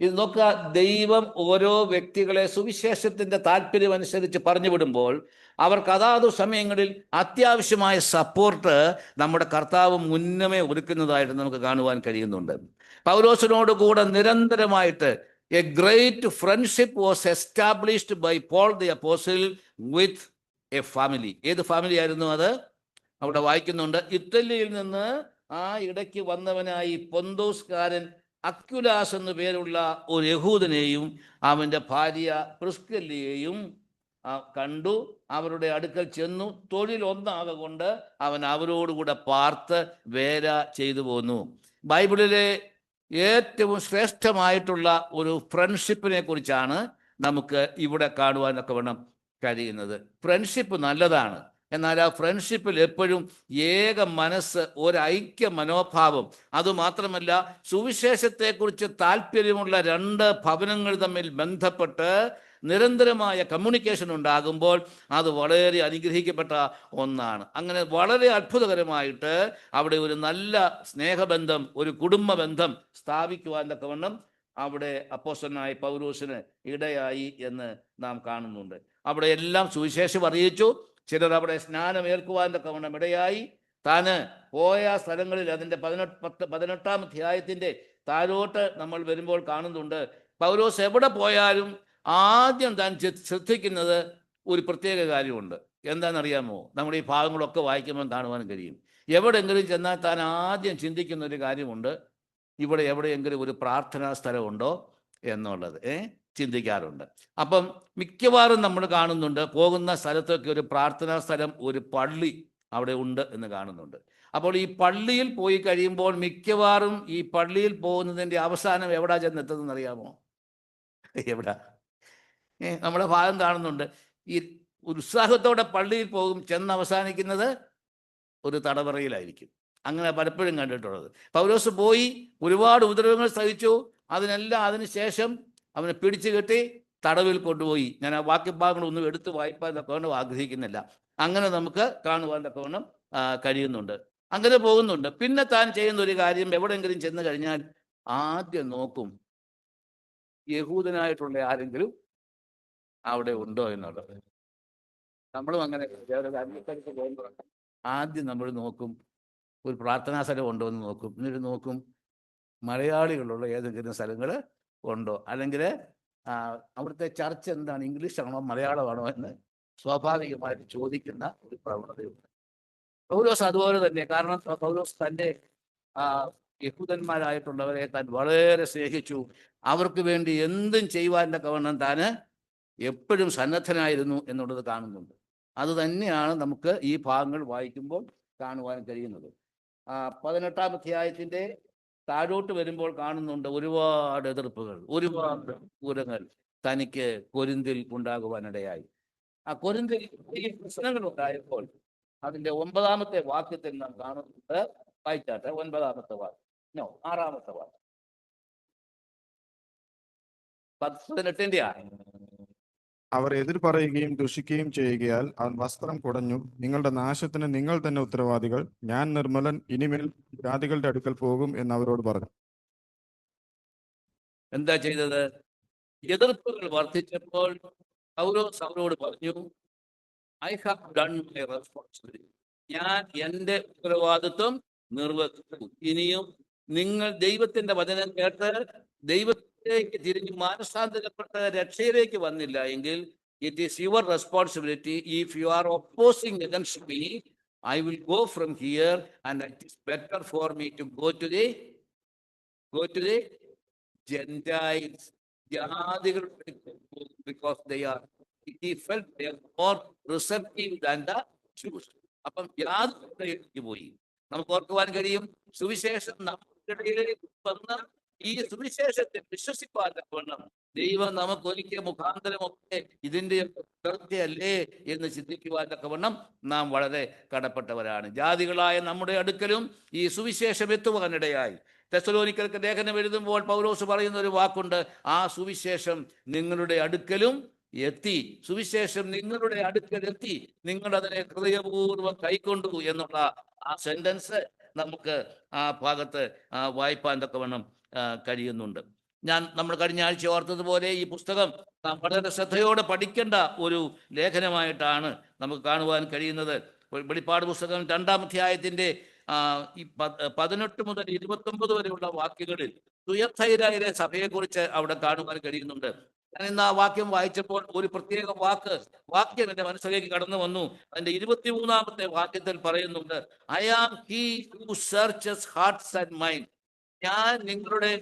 ഇത് നോക്കുക, ദൈവം ഓരോ വ്യക്തികളെ സുവിശേഷത്തിന്റെ താല്പര്യം അനുസരിച്ച് പറഞ്ഞു വിടുമ്പോൾ അവർക്ക് അതാതു സമയങ്ങളിൽ അത്യാവശ്യമായ സപ്പോർട്ട് നമ്മുടെ കർത്താവ് മുന്നമേ ഒരുക്കുന്നതായിട്ട് നമുക്ക് കാണുവാൻ കഴിയുന്നുണ്ട്. പൗലോസിനോട് കൂടെ നിരന്തരമായിട്ട് a great friendship was established by Paul the apostle with a family. ഏത് ഫാമിലി ആയിരുന്നു അത്? അവിടെ വായിക്കുന്നുണ്ട്, ഇറ്റലിയിൽ നിന്ന് ആ ഇടയ്ക്ക് വന്നവനായി പൊന്തോസ്കാരൻ അക്യുലാസ് എന്നു പേരുള്ള ഒരു യഹൂദനെയും അവൻ്റെ ഭാര്യ പ്രിസ്കില്ലയെയും കണ്ടു. അവരുടെ അടുക്കൽ ചെന്നു. തൊഴിൽ ഒന്നാകൊണ്ട് അവൻ അവരോടുകൂടെ പാർത്ത് വേല ചെയ്തു പോന്നു. ബൈബിളിലെ ഏറ്റവും ശ്രേഷ്ഠമായിട്ടുള്ള ഒരു ഫ്രണ്ട്ഷിപ്പിനെ കുറിച്ചാണ് നമുക്ക് ഇവിടെ കാണുവാനൊക്കെ വേണം കഴിയുന്നത്. ഫ്രണ്ട്ഷിപ്പ് നല്ലതാണ്. എന്നാൽ ആ ഫ്രണ്ട്ഷിപ്പിൽ എപ്പോഴും ഏക മനസ്സ്, ഒരൈക്യ മനോഭാവം, അതുമാത്രമല്ല സുവിശേഷത്തെക്കുറിച്ച് താല്പര്യമുള്ള 2 ഭവനങ്ങൾ തമ്മിൽ ബന്ധപ്പെട്ട് നിരന്തരമായ കമ്മ്യൂണിക്കേഷൻ ഉണ്ടാകുമ്പോൾ അത് വളരെ അനുഗ്രഹിക്കപ്പെട്ട ഒന്നാണ്. അങ്ങനെ വളരെ അത്ഭുതകരമായിട്ട് അവിടെ ഒരു നല്ല സ്നേഹബന്ധം, ഒരു കുടുംബ ബന്ധം സ്ഥാപിക്കുവാൻ തക്കവണ്ണം അവിടെ അപ്പോസ്തലനായ പൗലോസിന് ഇടയായി എന്ന് നാം കാണുന്നുണ്ട്. അവിടെ എല്ലാം സുവിശേഷം അറിയിച്ചു. ചിലർ അവിടെ സ്നാനമേൽക്കുവാൻ തക്കവണ്ണം ഇടയായി. താന് പോയ സ്ഥലങ്ങളിൽ അതിൻ്റെ 18-ാം അധ്യായത്തിൻ്റെ താഴോട്ട് നമ്മൾ വരുമ്പോൾ കാണുന്നുണ്ട്, പൗലോസ് എവിടെ പോയാലും ആദ്യം താൻ ശ്രദ്ധിക്കുന്നത് ഒരു പ്രത്യേക കാര്യമുണ്ട്. എന്താണെന്നറിയാമോ? നമ്മുടെ ഈ ഭാഗങ്ങളൊക്കെ വായിക്കുമ്പോൾ കാണുവാൻ കഴിയും. എവിടെയെങ്കിലും ചെന്നാൽ താൻ ആദ്യം ചിന്തിക്കുന്ന ഒരു കാര്യമുണ്ട്, ഇവിടെ എവിടെയെങ്കിലും ഒരു പ്രാർത്ഥനാ സ്ഥലമുണ്ടോ എന്നുള്ളത് ചിന്തിക്കാറുണ്ട്. അപ്പം മിക്കവാറും നമ്മൾ കാണുന്നുണ്ട്, പോകുന്ന സ്ഥലത്തൊക്കെ ഒരു പ്രാർത്ഥനാ സ്ഥലം, ഒരു പള്ളി അവിടെ ഉണ്ട് എന്ന് കാണുന്നുണ്ട്. അപ്പോൾ ഈ പള്ളിയിൽ പോയി കഴിയുമ്പോൾ മിക്കവാറും ഈ പള്ളിയിൽ പോകുന്നതിൻ്റെ അവസാനം എവിടാ ചെന്നെത്തുന്നതെന്ന് അറിയാമോ? എവിടാ? നമ്മുടെ ഭാഗം കാണുന്നുണ്ട്, ഈ ഉത്സാഹത്തോടെ പള്ളിയിൽ പോകും, ചെന്ന് അവസാനിക്കുന്നത് ഒരു തടവറയിലായിരിക്കും. അങ്ങനെ പലപ്പോഴും കണ്ടിട്ടുള്ളത്. പൗലോസ് പോയി ഒരുപാട് ഉപദ്രവങ്ങൾ സഹിച്ചു. അതിനുശേഷം അവനെ പിടിച്ചു കെട്ടി തടവിൽ കൊണ്ടുപോയി. ഞാൻ ആ വാക്യഭാഗങ്ങളൊന്നും എടുത്ത് വായിപ്പാൻ തക്കവണ്ണം ആഗ്രഹിക്കുന്നില്ല. അങ്ങനെ നമുക്ക് കാണുവാൻ തക്കവണ്ണം കഴിയുന്നുണ്ട്. അങ്ങനെ പോകുന്നുണ്ട്. പിന്നെ താൻ ചെയ്യുന്ന ഒരു കാര്യം, എവിടെയെങ്കിലും ചെന്ന് കഴിഞ്ഞാൽ ആദ്യം നോക്കും യഹൂദനായിട്ടുള്ള ആരെങ്കിലും അവിടെ ഉണ്ടോ എന്നുള്ളത്. നമ്മളും അങ്ങനെ പോകുമ്പോൾ ആദ്യം നമ്മൾ നോക്കും ഒരു പ്രാർത്ഥനാ സ്ഥലം ഉണ്ടോ എന്ന് നോക്കും. എന്നിട്ട് നോക്കും മലയാളികളുള്ള ഏതെങ്കിലും സ്ഥലങ്ങൾ ഉണ്ടോ, അല്ലെങ്കിൽ അവിടുത്തെ ചർച്ച് എന്താണ്, ഇംഗ്ലീഷാണോ മലയാളമാണോ എന്ന് സ്വാഭാവികമായിട്ട് ചോദിക്കുന്ന ഒരു പ്രവണതയുണ്ട്. പൗലോസ് അതുപോലെ തന്നെ. കാരണം പൗലോസ് തൻ്റെ യഹൂദന്മാരായിട്ടുള്ളവരെ താൻ വളരെ സ്നേഹിച്ചു. അവർക്ക് വേണ്ടി എന്തും ചെയ്യുവാൻ്റെ കവണ്ണം താൻ എപ്പോഴും സന്നദ്ധനായിരുന്നു എന്നുള്ളത് കാണുന്നുണ്ട്. അത് തന്നെയാണ് നമുക്ക് ഈ ഭാഗങ്ങൾ വായിക്കുമ്പോൾ കാണുവാൻ കഴിയുന്നത്. 18-ാം അധ്യായത്തിൻ്റെ താഴോട്ട് വരുമ്പോൾ കാണുന്നുണ്ട് ഒരുപാട് എതിർപ്പുകൾ, ഒരുപാട് പൂരങ്ങൾ തനിക്ക് കൊരിന്തിൽ ഉണ്ടാകുവാനിടയായി. ആ കൊരിന്തിൽ ഈ പ്രശ്നങ്ങൾ ഉണ്ടായപ്പോൾ അതിൻ്റെ 9-ാമത്തെ വാക്യത്തിൽ നാം കാണുന്നുണ്ട്. വായിച്ചാട്ടെ, 9-ാമത്തെ വാക്യം, 6-ാമത്തെ വാക്യം, 18-ന്റെ അവർ എതിർ പറയുകയും ദുഷിക്കുകയും ചെയ്യുകയാൽ അവൻ വസ്ത്രം കുടഞ്ഞു, നിങ്ങളുടെ നാശത്തിന് നിങ്ങൾ തന്നെ ഉത്തരവാദികൾ, ഞാൻ നിർമ്മലൻ, ഇനിമേൽ ജാതികളുടെ അടുക്കൽ പോകും എന്ന് അവരോട് പറഞ്ഞു. എന്താ ചെയ്തത്? എതിർപ്പുകൾ വർദ്ധിച്ചപ്പോൾ പൗലോസ് അവരോട് പറഞ്ഞു, I have done my responsibility, ഞാൻ എൻ്റെ ഉത്തരവാദിത്വം നിർവഹിച്ചു. ഇനിയും നിങ്ങൾ ദൈവത്തിന്റെ വചനം കേട്ട് ദൈവത്തിലേക്ക് തിരിഞ്ഞ് മാനസാന്തരപ്പെട്ട് രക്ഷയിലേക്ക് വന്നില്ല എങ്കിൽ it is your responsibility. If you are opposing against me, I will go from here and it is better for me to go to the Gentiles, ജാതികളുടെ, because they are, he felt they are more receptive than the Jews. അപ്പം ജാതികളിലേക്ക് പോയി. നമുക്ക് ഓർക്കുവാൻ കഴിയും, സുവിശേഷം നമ്മുടെ ഇടയിലേക്ക് വന്ന് ഈ സുവിശേഷത്തെ വിശ്വസിപ്പാൻ തക്കവണ്ണം ദൈവം നമുക്ക് ഒരിക്കൽ മുഖാന്തരമൊക്കെ ഇതിൻ്റെ പ്രവൃത്തിയല്ലേ എന്ന് ചിന്തിക്കുവാൻ തക്കവണ്ണം നാം വളരെ കടപ്പെട്ടവരാണ്. ജാതികളായ നമ്മുടെ അടുക്കലും ഈ സുവിശേഷം എത്തുവാനിടയായി. തെസ്സലോനിക്കർക്ക് ലേഖനം എഴുതുമ്പോൾ പൗലോസ് പറയുന്ന ഒരു വാക്കുണ്ട്, ആ സുവിശേഷം നിങ്ങളുടെ അടുക്കലും എത്തി. സുവിശേഷം നിങ്ങളുടെ അടുക്കൽ എത്തി, നിങ്ങൾ അതിനെ ഹൃദയപൂർവ്വം കൈക്കൊണ്ടു എന്നുള്ള ആ സെന്റൻസ് നമുക്ക് ആ ഭാഗത്ത് വായിപ്പാൻ തക്കവണ്ണം കഴിയുന്നുണ്ട്. നമ്മൾ കഴിഞ്ഞ ആഴ്ച ഓർത്തതുപോലെ ഈ പുസ്തകം നാം വളരെ ശ്രദ്ധയോടെ പഠിക്കേണ്ട ഒരു ലേഖനമായിട്ടാണ് നമുക്ക് കാണുവാൻ കഴിയുന്നത്. വെളിപ്പാട് പുസ്തകം 2-ാം അധ്യായത്തിൻ്റെ ഈ 18 മുതൽ 29 വരെയുള്ള വാക്യങ്ങളിൽ തുയത്തൈരയിലെ സഭയെക്കുറിച്ച് അവിടെ കാണുവാൻ കഴിയുന്നുണ്ട്. ഞാൻ ഇന്ന് ആ വാക്യം വായിച്ചപ്പോൾ ഒരു പ്രത്യേക വാക്യം എൻ്റെ മനസ്സിലേക്ക് കടന്നു വന്നു. അതിൻ്റെ 23-ാമത്തെ വാക്യത്തിൽ പറയുന്നുണ്ട്, I am he who searches hearts and mind, ഞാൻ നിങ്ങളുടെ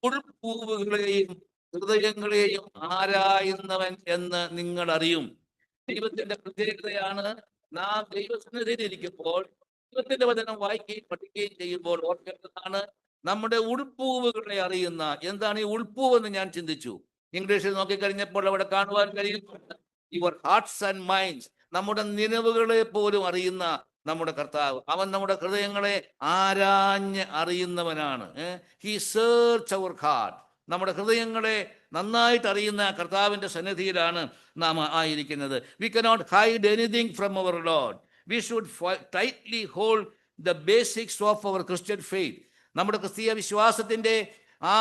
ഉൾപ്പൂവുകളെയും ഹൃദയങ്ങളെയും ആരായുന്നവൻ എന്ന് നിങ്ങൾ അറിയും. ദൈവത്തിന്റെ പ്രത്യേകതയാണ്, നാം ദൈവസന്നിധിയിലിരിക്കുമ്പോൾ ദൈവത്തിന്റെ വചനം വായിക്കുകയും പഠിക്കുകയും ചെയ്യുമ്പോൾ ഓർക്കേണ്ടതാണ് നമ്മുടെ ഉൾപ്പൂവുകളെ അറിയുന്ന. എന്താണ് ഈ ഉൾപ്പൂവെന്ന് ഞാൻ ചിന്തിച്ചു. ഇംഗ്ലീഷിൽ നോക്കിക്കഴിഞ്ഞപ്പോൾ അവിടെ കാണുവാൻ കഴിയും, യുവർ ഹാർട്ട്സ് ആൻഡ് മൈൻഡ്സ്, നമ്മുടെ നിലവുകളെ പോലും അറിയുന്ന നമ്മുടെ കർത്താവ്. അവൻ നമ്മുടെ ഹൃദയങ്ങളെ ആരാഞ്ഞ് അറിയുന്നവനാണ്. He search our heart. നമ്മുടെ ഹൃദയങ്ങളെ നന്നായിട്ട് അറിയുന്ന കർത്താവിൻ്റെ സന്നിധിയിലാണ് നാം ആയിരിക്കുന്നത്. We cannot hide anything from our lord. We should tightly hold the basics of our Christian faith. നമ്മുടെ ക്രിസ്തീയ വിശ്വാസത്തിൻ്റെ ആ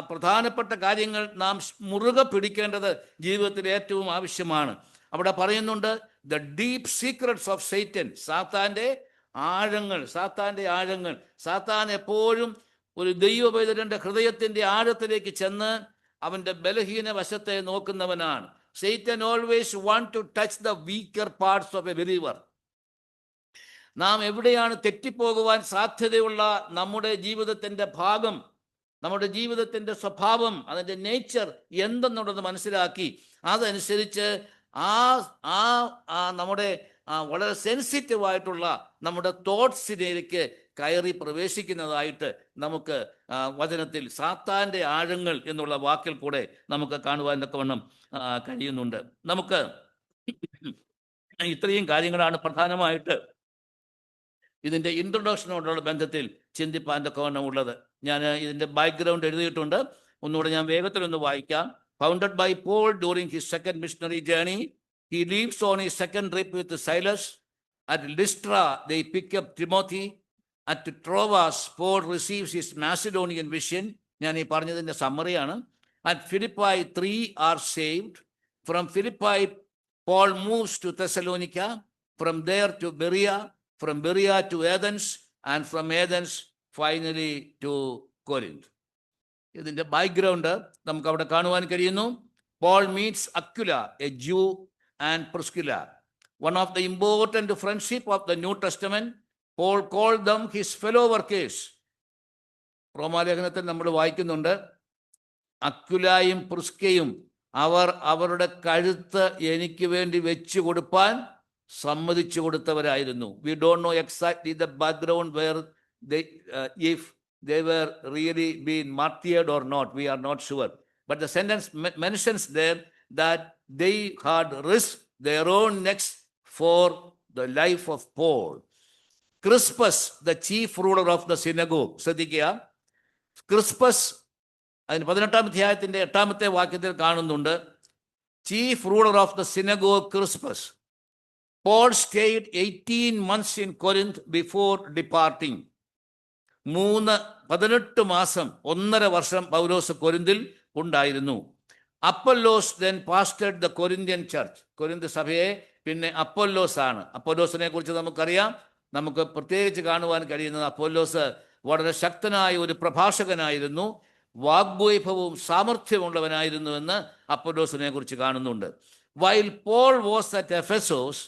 പ്രധാനപ്പെട്ട കാര്യങ്ങൾ നാം മുറുകെ പിടിക്കേണ്ടത് ജീവിതത്തിൽ ഏറ്റവും ആവശ്യമാണ്. അവിടെ പറയുന്നുണ്ട്, the deep secrets of Satan, സാത്താൻ്റെ ആഴങ്ങൾ. സാത്താൻ എപ്പോഴും ഒരു ദൈവപൈതലിന്റെ ഹൃദയത്തിന്റെ ആഴത്തിലേക്ക് ചെന്ന് അവന്റെ ബലഹീന വശത്തെ നോക്കുന്നവനാണ്. Satan always want to touch the weaker parts of a believer. നാം എവിടെയാണ് തെറ്റിപ്പോകുവാൻ സാധ്യതയുള്ള നമ്മുടെ ജീവിതത്തിന്റെ ഭാഗം, നമ്മുടെ ജീവിതത്തിന്റെ സ്വഭാവം, അതിൻ്റെ നേച്ചർ എന്തെന്നുള്ളത് മനസ്സിലാക്കി അതനുസരിച്ച് നമ്മുടെ വളരെ സെൻസിറ്റീവായിട്ടുള്ള നമ്മുടെ തോട്ട്സിലേക്ക് കയറി പ്രവേശിക്കുന്നതായിട്ട് നമുക്ക് വചനത്തിൽ സാത്താൻ്റെ ആഴങ്ങൾ എന്നുള്ള വാക്കിൽ കൂടെ നമുക്ക് കാണുവാൻ തക്കവണ്ണം കഴിയുന്നുണ്ട്. നമുക്ക് ഇത്രയും കാര്യങ്ങളാണ് പ്രധാനമായിട്ട് ഇതിൻ്റെ ഇൻട്രൊഡക്ഷനോടുള്ള ബന്ധത്തിൽ ചിന്തിപ്പാൻ തക്കവണ്ണം ഉള്ളത്. ഞാൻ ഇതിൻ്റെ ബാക്ക്ഗ്രൗണ്ട് എഴുതിയിട്ടുണ്ട്, ഒന്നുകൂടെ ഞാൻ വേഗത്തിലൊന്ന് വായിക്കാം. Founded by Paul during his second missionary journey, he leaves on his second trip with Silas. At Lystra, they pick up Timothy. At Troas, Paul receives his Macedonian vision. ഞാൻ ഈ പറഞ്ഞതിൻ്റെ സമ്മറിയാണ്. At Philippi, 3 are saved. From Philippi, Paul moves to Thessalonica. From there to Berea. From Berea to Athens. And from Athens, finally to Corinth. ഇതിൻ്റെ ബാക്ക്ഗ്രൗണ്ട് നമുക്ക് അവിടെ കാണുവാൻ കഴിയുന്നു. Paul meets Aquila, a Jew, and Priscilla, one of the important friendship of the New Testament. Paul called them his fellow workers. റോമാലേഖനത്തിൽ നമ്മൾ വായിക്കുന്നുണ്ട്, അക്വിലായും പ്രിസ്കയും അവരുടെ കഴുത്ത് എനിക്ക് വേണ്ടി വെച്ചു കൊടുപ്പാൻ സമ്മതിച്ചു കൊടുത്തവരായിരുന്നു. We don't know exactly the background where if they were really being martyred or not, we are not sure, but the sentence mentions there that they had risked their own necks for the life of Paul. Crispus, the chief ruler of the synagogue, ശ്രദ്ധിക്കുക, ക്രിസ്പസ് അതിന് 18-ാം അധ്യായത്തിന്റെ 8-ാമത്തെ വാക്യത്തിൽ കാണുന്നുണ്ട്, chief ruler of the synagogue Crispus. Paul stayed 18 months in Corinth before departing. 18 മാസം 1.5 വർഷം പൗലോസ് കൊരിന്തിൽ ഉണ്ടായിരുന്നു. Apollos then pastored the Corinthian church. Corinth സഭയെ പിന്നെ അപ്പൊല്ലോസ് ആണ്. അപ്പൊല്ലോസിനെ കുറിച്ച് നമുക്കറിയാം. നമുക്ക് പ്രത്യേകിച്ച് കാണുവാൻ കഴിയുന്നത് അപ്പൊല്ലോസ് വളരെ ശക്തനായ ഒരു പ്രഭാഷകനായിരുന്നു, വാഗ്വൈഭവവും സാമർഥ്യമുള്ളവനായിരുന്നു എന്ന് അപ്പൊല്ലോസിനെ കുറിച്ച് കാണുന്നുണ്ട്. While Paul was at Ephesus,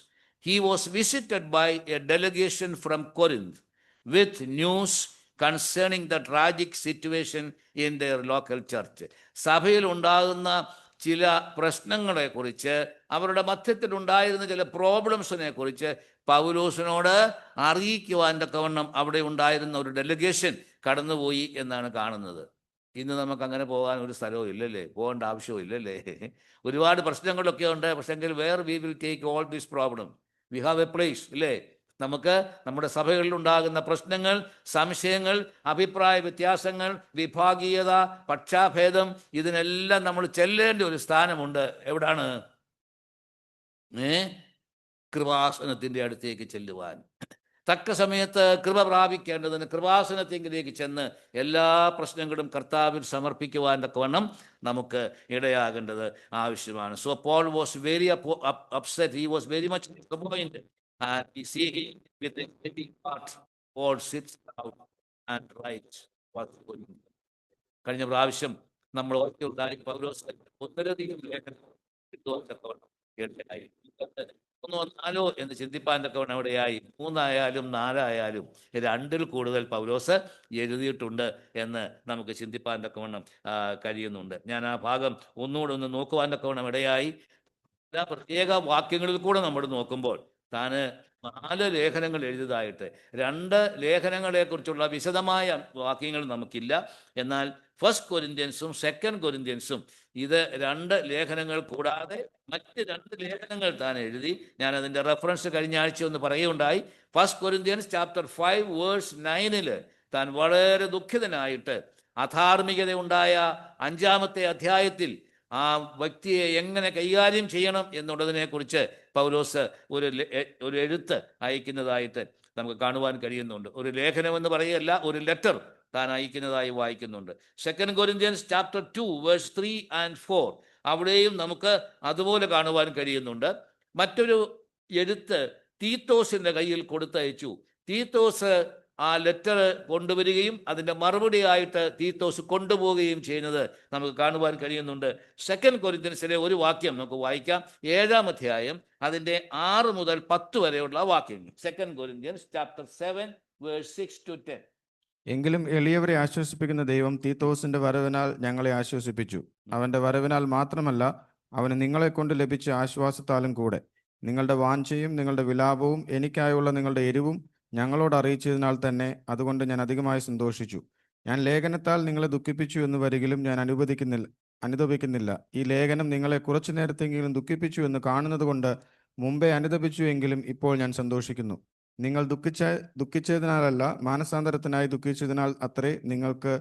he was visited by a delegation from Corinth with news concerning the tragic situation in their local church. സഭയിൽ ഉണ്ടാകുന്ന ചില പ്രശ്നങ്ങളെക്കുറിച്ച്, അവരുടെ മധ്യത്തിൽ ഉണ്ടായിരുന്ന ചില പ്രോബ്ലംസിനെ കുറിച്ച് പൗലോസിനോട് അറിയിക്കുവാൻ തക്കവണ്ണം അവിടെ ഉണ്ടായിരുന്ന ഒരു ഡെലിഗേഷൻ കടന്നുപോയി എന്നാണ് കാണുന്നത്. ഇന്ന് നമുക്ക് അങ്ങനെ പോകാൻ ഒരു സ്ഥലവും ഇല്ലല്ലേ, പോകേണ്ട ആവശ്യവും ഇല്ലല്ലേ. ഒരുപാട് പ്രശ്നങ്ങളൊക്കെ ഉണ്ട്, പക്ഷെങ്കിൽ where we will take all these problem, we have a place ഇല്ലേ. നമുക്ക് നമ്മുടെ സഭകളിൽ ഉണ്ടാകുന്ന പ്രശ്നങ്ങൾ, സംശയങ്ങൾ, അഭിപ്രായ വ്യത്യാസങ്ങൾ, വിഭാഗീയത, പക്ഷാഭേദം, ഇതിനെല്ലാം നമ്മൾ ചെല്ലേണ്ട ഒരു സ്ഥാനമുണ്ട്. എവിടാണ്? കൃപാസനത്തിൻ്റെ അടുത്തേക്ക് ചെല്ലുവാൻ. തക്ക സമയത്ത് കൃപ പ്രാപിക്കേണ്ടതിന് കൃപാസനത്തിലേക്ക് ചെന്ന് എല്ലാ പ്രശ്നങ്ങളും കർത്താവിൽ സമർപ്പിക്കുവാൻ തക്കവണ്ണം നമുക്ക് ഇടയാകേണ്ടത് ആവശ്യമാണ്. So Paul was very upset, he was very much disappointed, and we see him with a heavy heart. Paul sits down and writes what's going on. കഴിഞ്ഞ പ്രാവശ്യം നമ്മൾ ഓർക്കുണ്ടായി പൗലോസ് ഒന്നിലധികം ലേഖനങ്ങൾ ഇടയായി. 3-4 എന്ന് ചിന്തിപ്പാൻ തക്കവണ്ണം ഇടയായി. 3 ആയാലും 4 ആയാലും 2-ൽ കൂടുതൽ പൗലോസ് എഴുതിയിട്ടുണ്ട് എന്ന് നമുക്ക് ചിന്തിപ്പാൻ തക്കവണ്ണം കഴിയുന്നുണ്ട്. ഞാൻ ആ ഭാഗം ഒന്നുകൂടെ ഒന്ന് നോക്കുവാൻ തക്കവണ്ണം ഇടയായി. എല്ലാ പ്രത്യേക വാക്യങ്ങളിൽ കൂടെ നമ്മൾ നോക്കുമ്പോൾ താന് 4 ലേഖനങ്ങൾ എഴുതിയതായിട്ട് 2 ലേഖനങ്ങളെക്കുറിച്ചുള്ള വിശദമായ വാക്യങ്ങൾ നമുക്കില്ല. എന്നാൽ 1 കൊരിന്ത്യൻസും 2 കൊരിന്ത്യൻസും ഇത് 2 ലേഖനങ്ങൾ കൂടാതെ മറ്റ് 2 ലേഖനങ്ങൾ താൻ എഴുതി. ഞാൻ അതിൻ്റെ റെഫറൻസ് കഴിഞ്ഞ ആഴ്ച ഒന്ന് പറയുകയുണ്ടായി. 1 കൊരിന്ത്യൻസ് ചാപ്റ്റർ 5 വേഴ്സ് 9 താൻ വളരെ ദുഃഖിതനായിട്ട് അധാർമികത ഉണ്ടായ 5-ാമത്തെ അധ്യായത്തിൽ ആ വ്യക്തിയെ എങ്ങനെ കൈകാര്യം ചെയ്യണം എന്നുള്ളതിനെക്കുറിച്ച് പൗലോസ് ഒരു എഴുത്ത് അയക്കുന്നതായിട്ട് നമുക്ക് കാണുവാൻ കഴിയുന്നുണ്ട്. ഒരു ലേഖനമെന്ന് പറയുകയല്ല, ഒരു ലെറ്റർ താൻ അയക്കുന്നതായി വായിക്കുന്നുണ്ട്. 2 കൊരിന്ത്യൻസ് ചാപ്റ്റർ 2 വേഴ്സ് 3 and 4 അവിടെയും നമുക്ക് അതുപോലെ കാണുവാൻ കഴിയുന്നുണ്ട്. മറ്റൊരു എഴുത്ത് തീത്തോസിൻ്റെ കയ്യിൽ കൊടുത്തയച്ചു. തീത്തോസ് ആ ലെറ്റർ കൊണ്ടുവരികയും അതിൻ്റെ മറുപടിയായിട്ട് തീത്തോസ് കൊണ്ടുപോവുകയും ചെയ്യുന്നത് നമുക്ക് കാണുവാൻ കഴിയുന്നുണ്ട്. 2 കൊരിന്ത്യൻസിലെ ഒരു വാക്യം നമുക്ക് വായിക്കാം. 7-ാം അധ്യായം അതിൻ്റെ 6 മുതൽ 10 വരെയുള്ള വാക്യങ്ങൾ. 2 കൊരിന്ത്യൻസ് ചാപ്റ്റർ 7 വേഴ്സ് 6 to 10. എങ്കിലും എളിയവരെ ആശ്വസിപ്പിക്കുന്ന ദൈവം തീത്തോസിന്റെ വരവിനാൽ ഞങ്ങളെ ആശ്വസിപ്പിച്ചു. അവന്റെ വരവിനാൽ മാത്രമല്ല, അവന് നിങ്ങളെക്കൊണ്ട് ലഭിച്ച ആശ്വാസത്താലും കൂടെ. നിങ്ങളുടെ വാഞ്ചയും നിങ്ങളുടെ വിലാപവും എനിക്കായുള്ള നിങ്ങളുടെ എരിവും ഞങ്ങളോട് അറിയിച്ചതിനാൽ തന്നെ അതുകൊണ്ട് ഞാൻ അധികമായി സന്തോഷിച്ചു. ഞാൻ ലേഖനത്താൽ നിങ്ങളെ ദുഃഖിപ്പിച്ചു എന്ന് വരികിലും ഞാൻ അനുതപിക്കുന്നില്ല. ഈ ലേഖനം നിങ്ങളെ കുറച്ചു നേരത്തെങ്കിലും ദുഃഖിപ്പിച്ചു എന്ന് കാണുന്നത് കൊണ്ട് മുമ്പേ അനുതപിച്ചു എങ്കിലും ഇപ്പോൾ ഞാൻ സന്തോഷിക്കുന്നു. നിങ്ങൾ ദുഃഖിച്ചതിനാലല്ല, മാനസാന്തരത്തിനായി ദുഃഖിച്ചതിനാൽ അത്രേ നിങ്ങൾക്ക്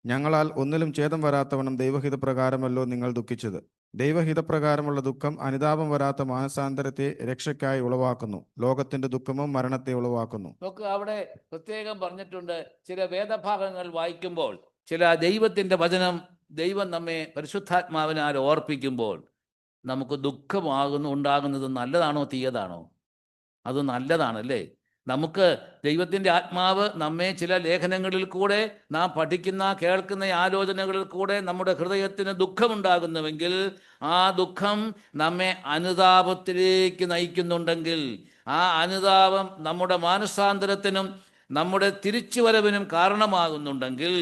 ഞങ്ങളാൽ ഒന്നിലും ഛേദം വരാത്തവണ്ണം ദൈവഹിതപ്രകാരമല്ലോ നിങ്ങൾ ദുഃഖിച്ചത്. ദൈവഹിതപ്രകാരമുള്ള ദുഃഖം അനുതാപം വരാത്ത മാനസാന്തരത്തെ രക്ഷയ്ക്കായി ഉളവാക്കുന്നു. ലോകത്തിന്റെ ദുഃഖമോ മരണത്തെ ഉളവാക്കുന്നു. നമുക്ക് അവിടെ പ്രത്യേകം പറഞ്ഞിട്ടുണ്ട്. ചില വേദഭാഗങ്ങൾ വായിക്കുമ്പോൾ, ചില ദൈവത്തിന്റെ വചനം ദൈവം നമ്മെ പരിശുദ്ധാത്മാവിനാൽ ഓർപ്പിക്കുമ്പോൾ നമുക്ക് ഉണ്ടാകുന്നത് നല്ലതാണോ തീയതാണോ? അത് നല്ലതാണല്ലേ. നമുക്ക് ദൈവത്തിൻ്റെ ആത്മാവ് നമ്മെ ചില ലേഖനങ്ങളിൽ കൂടെ, നാം പഠിക്കുന്ന കേൾക്കുന്ന ആലോചനകളിൽ കൂടെ നമ്മുടെ ഹൃദയത്തിന് ദുഃഖമുണ്ടാകുന്നുവെങ്കിൽ, ആ ദുഃഖം നമ്മെ അനുതാപത്തിലേക്ക് നയിക്കുന്നുണ്ടെങ്കിൽ, ആ അനുതാപം നമ്മുടെ മാനസാന്തരത്തിനും നമ്മുടെ തിരിച്ചുവരവിനും കാരണമാകുന്നുണ്ടെങ്കിൽ,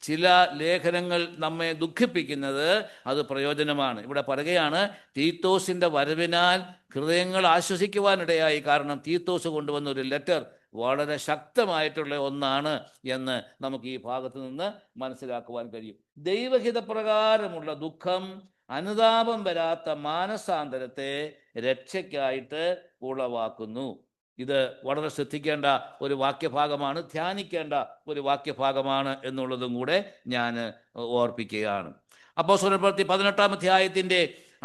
ചില ലേഖനങ്ങൾ നമ്മെ ദുഃഖിപ്പിക്കുന്നത് അത് പ്രയോജനമാണ്. ഇവിടെ പറയുകയാണ്, തീത്തോസിൻ്റെ വരവിനാൽ ഹൃദയങ്ങൾ ആശ്വസിക്കുവാനിടയായി. കാരണം തീത്തോസ് കൊണ്ടുവന്ന ഒരു ലെറ്റർ വളരെ ശക്തമായിട്ടുള്ള ഒന്നാണ് എന്ന് നമുക്ക് ഈ ഭാഗത്ത് നിന്ന് മനസ്സിലാക്കുവാൻ കഴിയും. ദൈവഹിതപ്രകാരമുള്ള ദുഃഖം അനുതാപം വരാത്ത മാനസാന്തരത്തെ രക്ഷയ്ക്കായിട്ട് ഉളവാക്കുന്നു. ഇത് വളരെ ശ്രദ്ധിക്കേണ്ട ഒരു വാക്യഭാഗമാണ്, ധ്യാനിക്കേണ്ട ഒരു വാക്യഭാഗമാണ് എന്നുള്ളതും കൂടെ ഞാൻ ഓർപ്പിക്കുകയാണ്. അപ്പോസ്തലരുടെ പ്രവൃത്തി 18-ാം അധ്യായത്തിൻ്റെ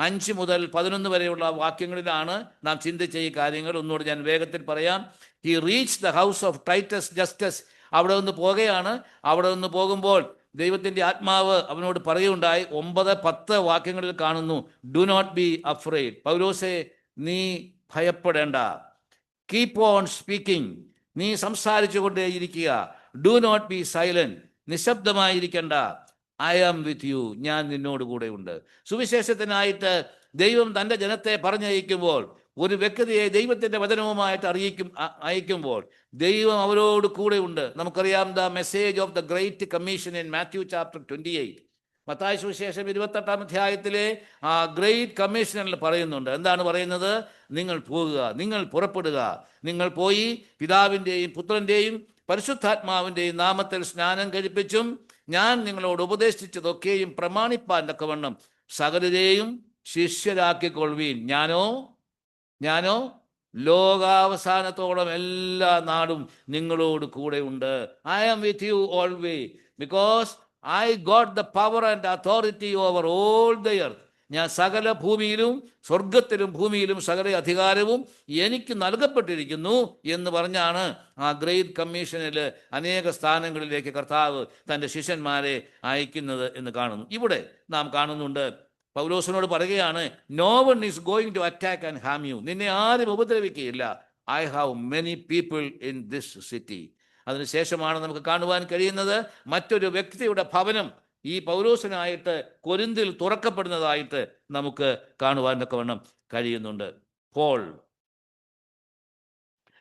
5 മുതൽ 11 വരെയുള്ള വാക്യങ്ങളിലാണ് നാം ചിന്തിച്ച ഈ കാര്യങ്ങൾ. ഒന്നുകൂടി ഞാൻ വേഗത്തിൽ പറയാം. He reach the house of Titus Justus. അവിടെ നിന്ന് പോകുകയാണ്. അവിടെ നിന്ന് പോകുമ്പോൾ ദൈവത്തിൻ്റെ ആത്മാവ് അവനോട് പറയുകയുണ്ടായി. 9-10 വാക്യങ്ങളിൽ കാണുന്നു, ഡു നോട്ട് ബി അഫ്രൈഡ്. പൗലോസേ, നീ ഭയപ്പെടേണ്ട. Keep on speaking. നീ സംസാരിച്ചു കൊണ്ടേയിരിക്കുക. Do not be silent. നിശബ്ദമായിരിക്കണ്ട. I am with you. ഞാൻ നിന്നോട് കൂടെ ഉണ്ട്. സുവിശേഷത്തിനായിട്ട് ദൈവം തൻ്റെ ജനത്തെ പറഞ്ഞയക്കുമ്പോൾ, ഒരു വ്യക്തിയെ ദൈവത്തിൻ്റെ വചനവുമായിട്ട് അയക്കുമ്പോൾ ദൈവം അവരോട് കൂടെ ഉണ്ട്. നമുക്കറിയാം, the message of the great commission in Matthew chapter 28. Mathai സുവിശേഷം 28-ാം അധ്യായത്തിലെ ആ ഗ്രേറ്റ് കമ്മീഷനിൽ പറയുന്നുണ്ട്. എന്താണ് പറയുന്നത്? നിങ്ങൾ പോകുക, നിങ്ങൾ പുറപ്പെടുക, നിങ്ങൾ പോയി പിതാവിൻ്റെയും പുത്രൻ്റെയും പരിശുദ്ധാത്മാവിൻ്റെയും നാമത്തിൽ സ്നാനം കഴിപ്പിച്ചും ഞാൻ നിങ്ങളോട് ഉപദേശിച്ചതൊക്കെയും പ്രമാണിപ്പാൻ തക്കവണ്ണം സകലരെയും ശിഷ്യരാക്കിക്കൊള്ളുവീൻ. ഞാനോ ലോകാവസാനത്തോളം എല്ലാ നാടും നിങ്ങളോട് കൂടെ ഉണ്ട്. I am with you always because I got the power and authority over all the earth. ഞാൻ സകല ഭൂമിയിലും, സ്വർഗത്തിലും ഭൂമിയിലും സകല അധികാരവും എനിക്ക് നൽകപ്പെട്ടിരിക്കുന്നു എന്ന് പറഞ്ഞാണ് ആ ഗ്രേറ്റ് കമ്മീഷനിൽ അനേക സ്ഥാനങ്ങളിലേക്ക് കർത്താവ് തൻ്റെ ശിഷ്യന്മാരെ അയക്കുന്നത് എന്ന് കാണുന്നു. ഇവിടെ നാം കാണുന്നുണ്ട്, പൗലോസിനോട് പറയുകയാണ്, no one is going to attack and harm you. നിന്നെ ആരും ഉപദ്രവിക്കുകയില്ല. I have many people in this city. അതിനുശേഷമാണ് നമുക്ക് കാണുവാൻ കഴിയുന്നത്, മറ്റൊരു വ്യക്തിയുടെ ഭവനം ഈ പൗലോസിനായിട്ട് കൊരിന്തിൽ തുറക്കപ്പെടുന്നതായിട്ട് നമുക്ക് കാണുവാൻ തക്കവണ്ണം കഴിയുന്നുണ്ട്. പോൾ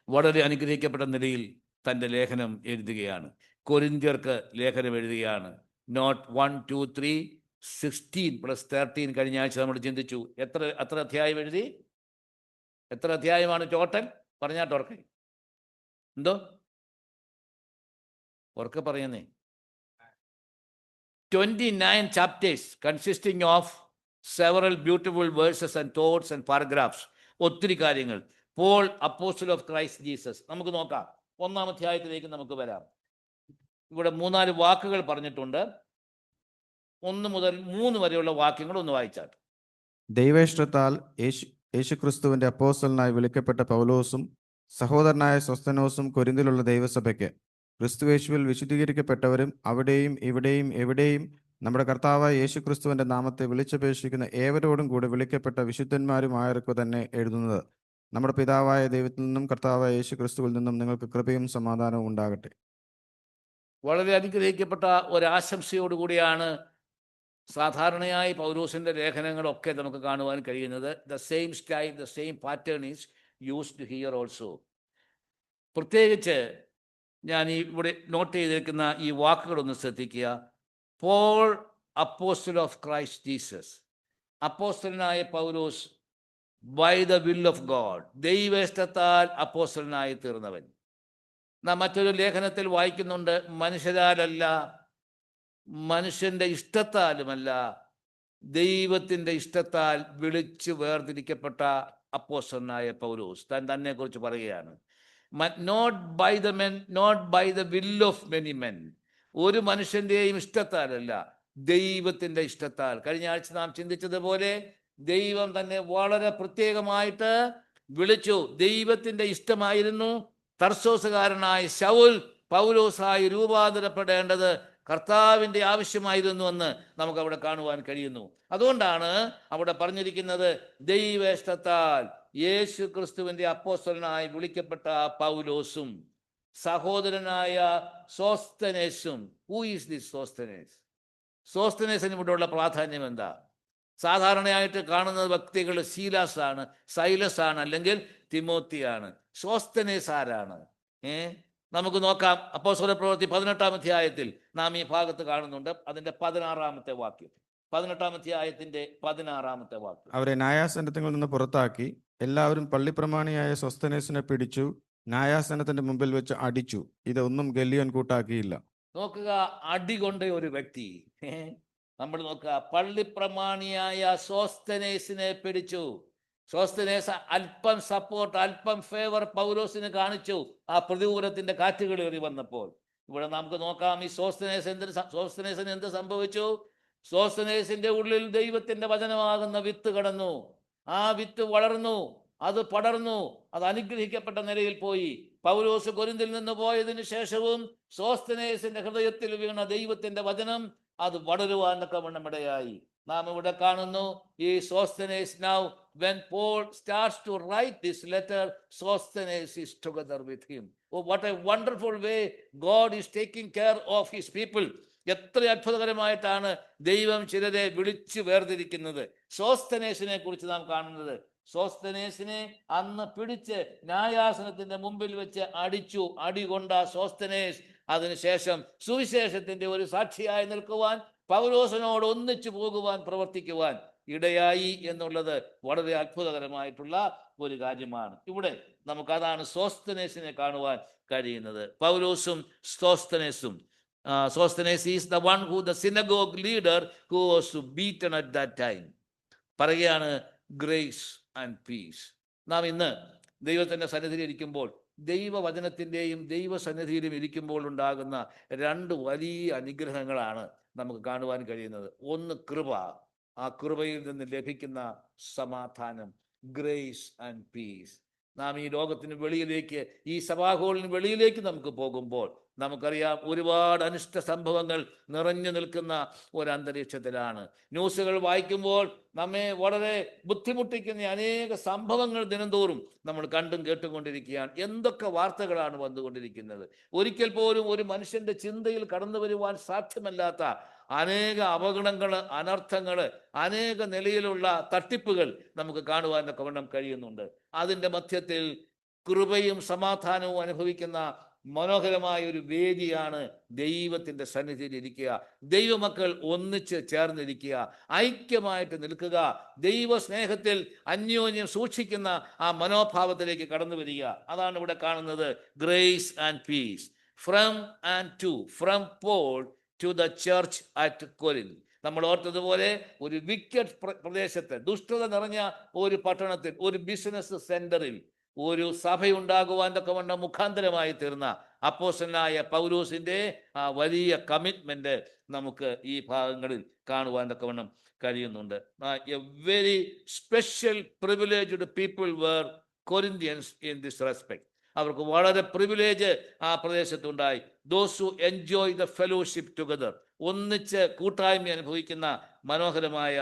വളരെ അനുഗ്രഹിക്കപ്പെട്ട നിലയിൽ തൻ്റെ ലേഖനം എഴുതുകയാണ്. കൊരിന്ത്യർക്ക് ലേഖനം എഴുതുകയാണ്. നോട്ട് 1, 2, 3, 16 + 13 കഴിഞ്ഞ ആഴ്ച നമ്മൾ ചിന്തിച്ചു. എത്ര അധ്യായം എഴുതി? എത്ര അധ്യായമാണ് ടോട്ടൽ? പറഞ്ഞാട്ട് ഓർക്കെ. എന്തോ ഉറക്കെ പറയുന്നേ. 29 chapters consisting of several beautiful verses and thoughts and paragraphs. ഒത്തിരി കാര്യങ്ങൾ. Paul apostle of Christ Jesus. നമുക്ക് നോക്കാം. 1-ാം അധ്യായത്തിലേക്ക് നമുക്ക് വരാം. ഇവിടെ 3-4 വാക്കുകൾ പറഞ്ഞിട്ടുണ്ട്. 1 മുതൽ 3 വരെയുള്ള വാക്യങ്ങൾ ഒന്ന് വായിച്ചാട്ട്. ദൈവേഷ്ടത്താൽ യേശുക്രിസ്തുവിന്റെ അപ്പോസ്തലനായി വിളിക്കപ്പെട്ട പൗലോസും സഹോദരനായ സൊസ്തനോസും കൊരിന്തിലുള്ള ദൈവസഭയ്ക്ക്, ക്രിസ്തുയേശുവിൽ വിശുദ്ധീകരിക്കപ്പെട്ടവരും അവിടെയും ഇവിടെയും എവിടെയും നമ്മുടെ കർത്താവായ യേശുക്രിസ്തുവിന്റെ നാമത്തെ വിളിച്ചപേക്ഷിക്കുന്ന ഏവരോടും കൂടി വിളിക്കപ്പെട്ട വിശുദ്ധന്മാരുമായവർക്ക് തന്നെ എഴുതുന്നത്, നമ്മുടെ പിതാവായ ദൈവത്തിൽ നിന്നും കർത്താവായ യേശുക്രിസ്തുവിൽ നിന്നും നിങ്ങൾക്ക് കൃപയും സമാധാനവും ഉണ്ടാകട്ടെ. വളരെ അനുഗ്രഹിക്കപ്പെട്ട ഒരാശംസയോടുകൂടിയാണ് സാധാരണയായി പൗലോസിൻ്റെ ലേഖനങ്ങളൊക്കെ നമുക്ക് കാണുവാൻ കഴിയുന്നത്. The same style, the same pattern is used here also. പ്രത്യേകിച്ച് ഞാൻ ഇവിടെ നോട്ട് ചെയ്തിരിക്കുന്ന ഈ വാക്കുകളൊന്ന് ശ്രദ്ധിക്കുക. Paul apostle of Christ Jesus. അപ്പോസ്റ്റലനായ Paulose by the will of God, ദൈവേഷ്ടത്താൽ അപ്പോസ്റ്റലനായി തീർന്നവൻ. നാം മറ്റൊരു ലേഖനത്തിൽ വായിക്കുന്നുണ്ട്, മനുഷ്യരാലല്ല, മനുഷ്യൻ്റെ ഇഷ്ടത്താലുമല്ല, ദൈവത്തിൻ്റെ ഇഷ്ടത്താൽ വിളിച്ച് വേർതിരിക്കപ്പെട്ട അപ്പോസ്റ്റലനായ പൗലോസ് തന്നെ കുറിച്ച് പറയുകയാണ്. Not by the men, not by the will of many men. ഒരു മനുഷ്യൻ്റെയും ഇഷ്ടത്താലല്ല, ദൈവത്തിൻ്റെ ഇഷ്ടത്താൽ. കഴിഞ്ഞ ആഴ്ച നാം ചിന്തിച്ചതുപോലെ ദൈവം തന്നെ വളരെ പ്രത്യേകമായിട്ട് വിളിച്ചു. ദൈവത്തിൻ്റെ ഇഷ്ടമായിരുന്നു തർസോസുകാരനായ ശൗൽ പൗലോസായി രൂപാന്തരപ്പെടേണ്ടത് കർത്താവിൻ്റെ ആവശ്യമായിരുന്നുവെന്ന് നമുക്കവിടെ കാണുവാൻ കഴിയുന്നു. അതുകൊണ്ടാണ് അവിടെ പറഞ്ഞിരിക്കുന്നത്, ദൈവേഷ്ടത്താൽ യേശു ക്രിസ്തുവിൻ്റെ അപ്പോസ്തലനായി വിളിക്കപ്പെട്ട പൗലോസും സഹോദരനായ സോസ്തനേസും. Who is this Sosthenes? സോസ്തനേസിന് ഇവിടെയുള്ള പ്രാധാന്യം എന്താ? സാധാരണയായിട്ട് കാണുന്ന വ്യക്തികൾ സീലാസ് ആണ്, സൈലസ് ആണ്, അല്ലെങ്കിൽ തിമോത്തിയാണ്. സോസ്തനേസ് ആരാണ്? നമുക്ക് നോക്കാം. അപ്പോസ്തല പ്രവൃത്തി 18-ാം അധ്യായത്തിൽ നാം ഈ ഭാഗത്ത് കാണുന്നുണ്ട്. അതിൻ്റെ 16-ാമത്തെ വാക്യം. 18-ാം അധ്യായത്തിന്റെ 16-ാമത്തെ വാക്യം. അവരെ ന്യായാസനത്തിൽ നിന്ന് പുറത്താക്കി എല്ലാവരും പള്ളിപ്രമാണിയായ സോസ്ഥനേസിനെ പിടിച്ചു ന്യായാസനത്തിന്റെ മുമ്പിൽ വെച്ച് അടിച്ചു. ഇതൊന്നും ഗല്ലിയോൻ കൂട്ടാക്കിയില്ല. നോക്കുക, അടികൊണ്ട ഒരു വ്യക്തി. നമ്മൾ നോക്കുക, പള്ളിപ്രമാണിയായ സോസ്തനേസിനെ പിടിച്ചു. സോസ്തനേസ് അല്പം സപ്പോർട്ട്, അല്പം ഫേവർ പൗലോസിന് കാണിച്ചു ആ പ്രതികൂലത്തിന്റെ കാറ്റുകൾ ഏറി വന്നപ്പോൾ. ഇവിടെ നമുക്ക് നോക്കാം, ഈ സോസ്തനേസിന് എന്ത് സംഭവിച്ചു? സോസ്തനേസിന്റെ ഉള്ളിൽ ദൈവത്തിന്റെ വചനമാകുന്ന വിത്ത് കടന്നു. ആ വിത്ത് വളർന്നു, അത് പടർന്നു, അത് അനുഗ്രഹിക്കപ്പെട്ട നിലയിൽ പോയി. പൗലോസ് കൊരിന്തിൽ നിന്ന് പോയതിനു ശേഷവും സോസ്തനേസിന്റെ ഹൃദയത്തിൽ വീണ ദൈവത്തിന്റെ വചനം അത് വളരുവാൻ തക്കവണ്ണം ഇടയായി. നാം ഇവിടെ കാണുന്നു, ഈ സോസ്തനേസ് now when Paul starts to write this letter, Sosthenes is together with him. Oh, what a wonderful way God is taking care of his people. എത്ര അത്ഭുതകരമായിട്ടാണ് ദൈവം ചിലരെ വിളിച്ചു വേർതിരിക്കുന്നത്. സോസ്തനേസിനെ കുറിച്ച് നാം കാണുന്നത്, സോസ്തനേസിനെ അന്ന് പിടിച്ച് ന്യായാസനത്തിന്റെ മുമ്പിൽ വെച്ച് അടിച്ചു. അടികൊണ്ട സോസ്തനേസ് അതിനുശേഷം സുവിശേഷത്തിന്റെ ഒരു സാക്ഷിയായി നിൽക്കുവാൻ, പൗലോസിനോട് ഒന്നിച്ചു പോകുവാൻ, പ്രവർത്തിക്കുവാൻ ഇടയായി എന്നുള്ളത് വളരെ അത്ഭുതകരമായിട്ടുള്ള ഒരു കാര്യമാണ്. ഇവിടെ നമുക്കതാണ് സോസ്തനേസിനെ കാണുവാൻ കഴിയുന്നത്. പൗലോസും സോസ്തനേസും. Sosthenes is the one who the synagogue leader who was beaten at that time. പറയുകയാണ് ഗ്രേസ് ആൻഡ് പീസ്. നാം ഇന്ന് ദൈവത്തിന്റെ സന്നിധിയിൽ ഇരിക്കുമ്പോൾ, ദൈവവചനത്തിൻ്റെയും ദൈവസന്നിധിയിലും ഇരിക്കുമ്പോൾ ഉണ്ടാകുന്ന രണ്ട് വലിയ അനുഗ്രഹങ്ങളാണ് നമുക്ക് കാണുവാൻ കഴിയുന്നത്. ഒന്ന് കൃപ, ആ കൃപയിൽ നിന്ന് ലഭിക്കുന്ന സമാധാനം, ഗ്രേസ് ആൻഡ് പീസ്. നാം ഈ ലോകത്തിന് വെളിയിലേക്ക്, ഈ സഭാഹോളിന് വെളിയിലേക്ക് നമുക്ക് പോകുമ്പോൾ നമുക്കറിയാം, ഒരുപാട് അനിഷ്ട സംഭവങ്ങൾ നിറഞ്ഞു നിൽക്കുന്ന ഒരു അന്തരീക്ഷത്തിലാണ്. ന്യൂസുകൾ വായിക്കുമ്പോൾ നമ്മെ വളരെ ബുദ്ധിമുട്ടിക്കുന്ന അനേക സംഭവങ്ങൾ ദിനംതോറും നമ്മൾ കണ്ടും കേട്ടുകൊണ്ടിരിക്കുകയാണ്. എന്തൊക്കെ വാർത്തകളാണ് വന്നുകൊണ്ടിരിക്കുന്നത്! ഒരിക്കൽ പോലും ഒരു മനുഷ്യന്റെ ചിന്തയിൽ കടന്നു വരുവാൻ സാധ്യമല്ലാത്ത അനേക അപകടങ്ങൾ, അനർത്ഥങ്ങൾ, അനേക നിലയിലുള്ള തട്ടിപ്പുകൾ നമുക്ക് കാണുവാനൊക്കെ വണ്ണം കഴിയുന്നുണ്ട്. അതിൻ്റെ മധ്യത്തിൽ കൃപയും സമാധാനവും അനുഭവിക്കുന്ന മനോഹരമായ ഒരു വേദിയാണ് ദൈവത്തിന്റെ സന്നിധിയിൽ ഇരിക്കുക. ദൈവമക്കൾ ഒന്നിച്ച് ചേർന്നിരിക്കുക, ഐക്യമായിട്ട് നിൽക്കുക, ദൈവ സ്നേഹത്തിൽ അന്യോന്യം സൂക്ഷിക്കുന്ന ആ മനോഭാവത്തിലേക്ക് കടന്നു വരിക. അതാണ് ഇവിടെ കാണുന്നത്, grace and peace from and to, from Paul to the church at Corinth. നമ്മൾ ഓർത്തതുപോലെ ഒരു വിക്കറ്റ് പ്രദേശത്ത്, ദുഷ്ടത നിറഞ്ഞ ഒരു പട്ടണത്തിൽ, ഒരു ബിസിനസ് സെന്ററിൽ ഒരു സഭയുണ്ടാകുവാൻ തക്കവണ്ണം മുഖാന്തരമായി തീർന്ന അപ്പോസ്തലനായ പൗലോസിന്റെ ആ വലിയ കമ്മിറ്റ്മെന്റ് നമുക്ക് ഈ ഭാഗങ്ങളിൽ കാണുവാൻ തക്കവണ്ണം കഴിയുന്നുണ്ട്. A very special privileged people were Corinthians in this respect. അവർക്ക് വളരെ പ്രിവിലേജ് ആ പ്രദേശത്തുണ്ടായി. Those who enjoy the fellowship together, ഒന്നിച്ച് കൂട്ടായ്മ അനുഭവിക്കുന്ന മനോഹരമായ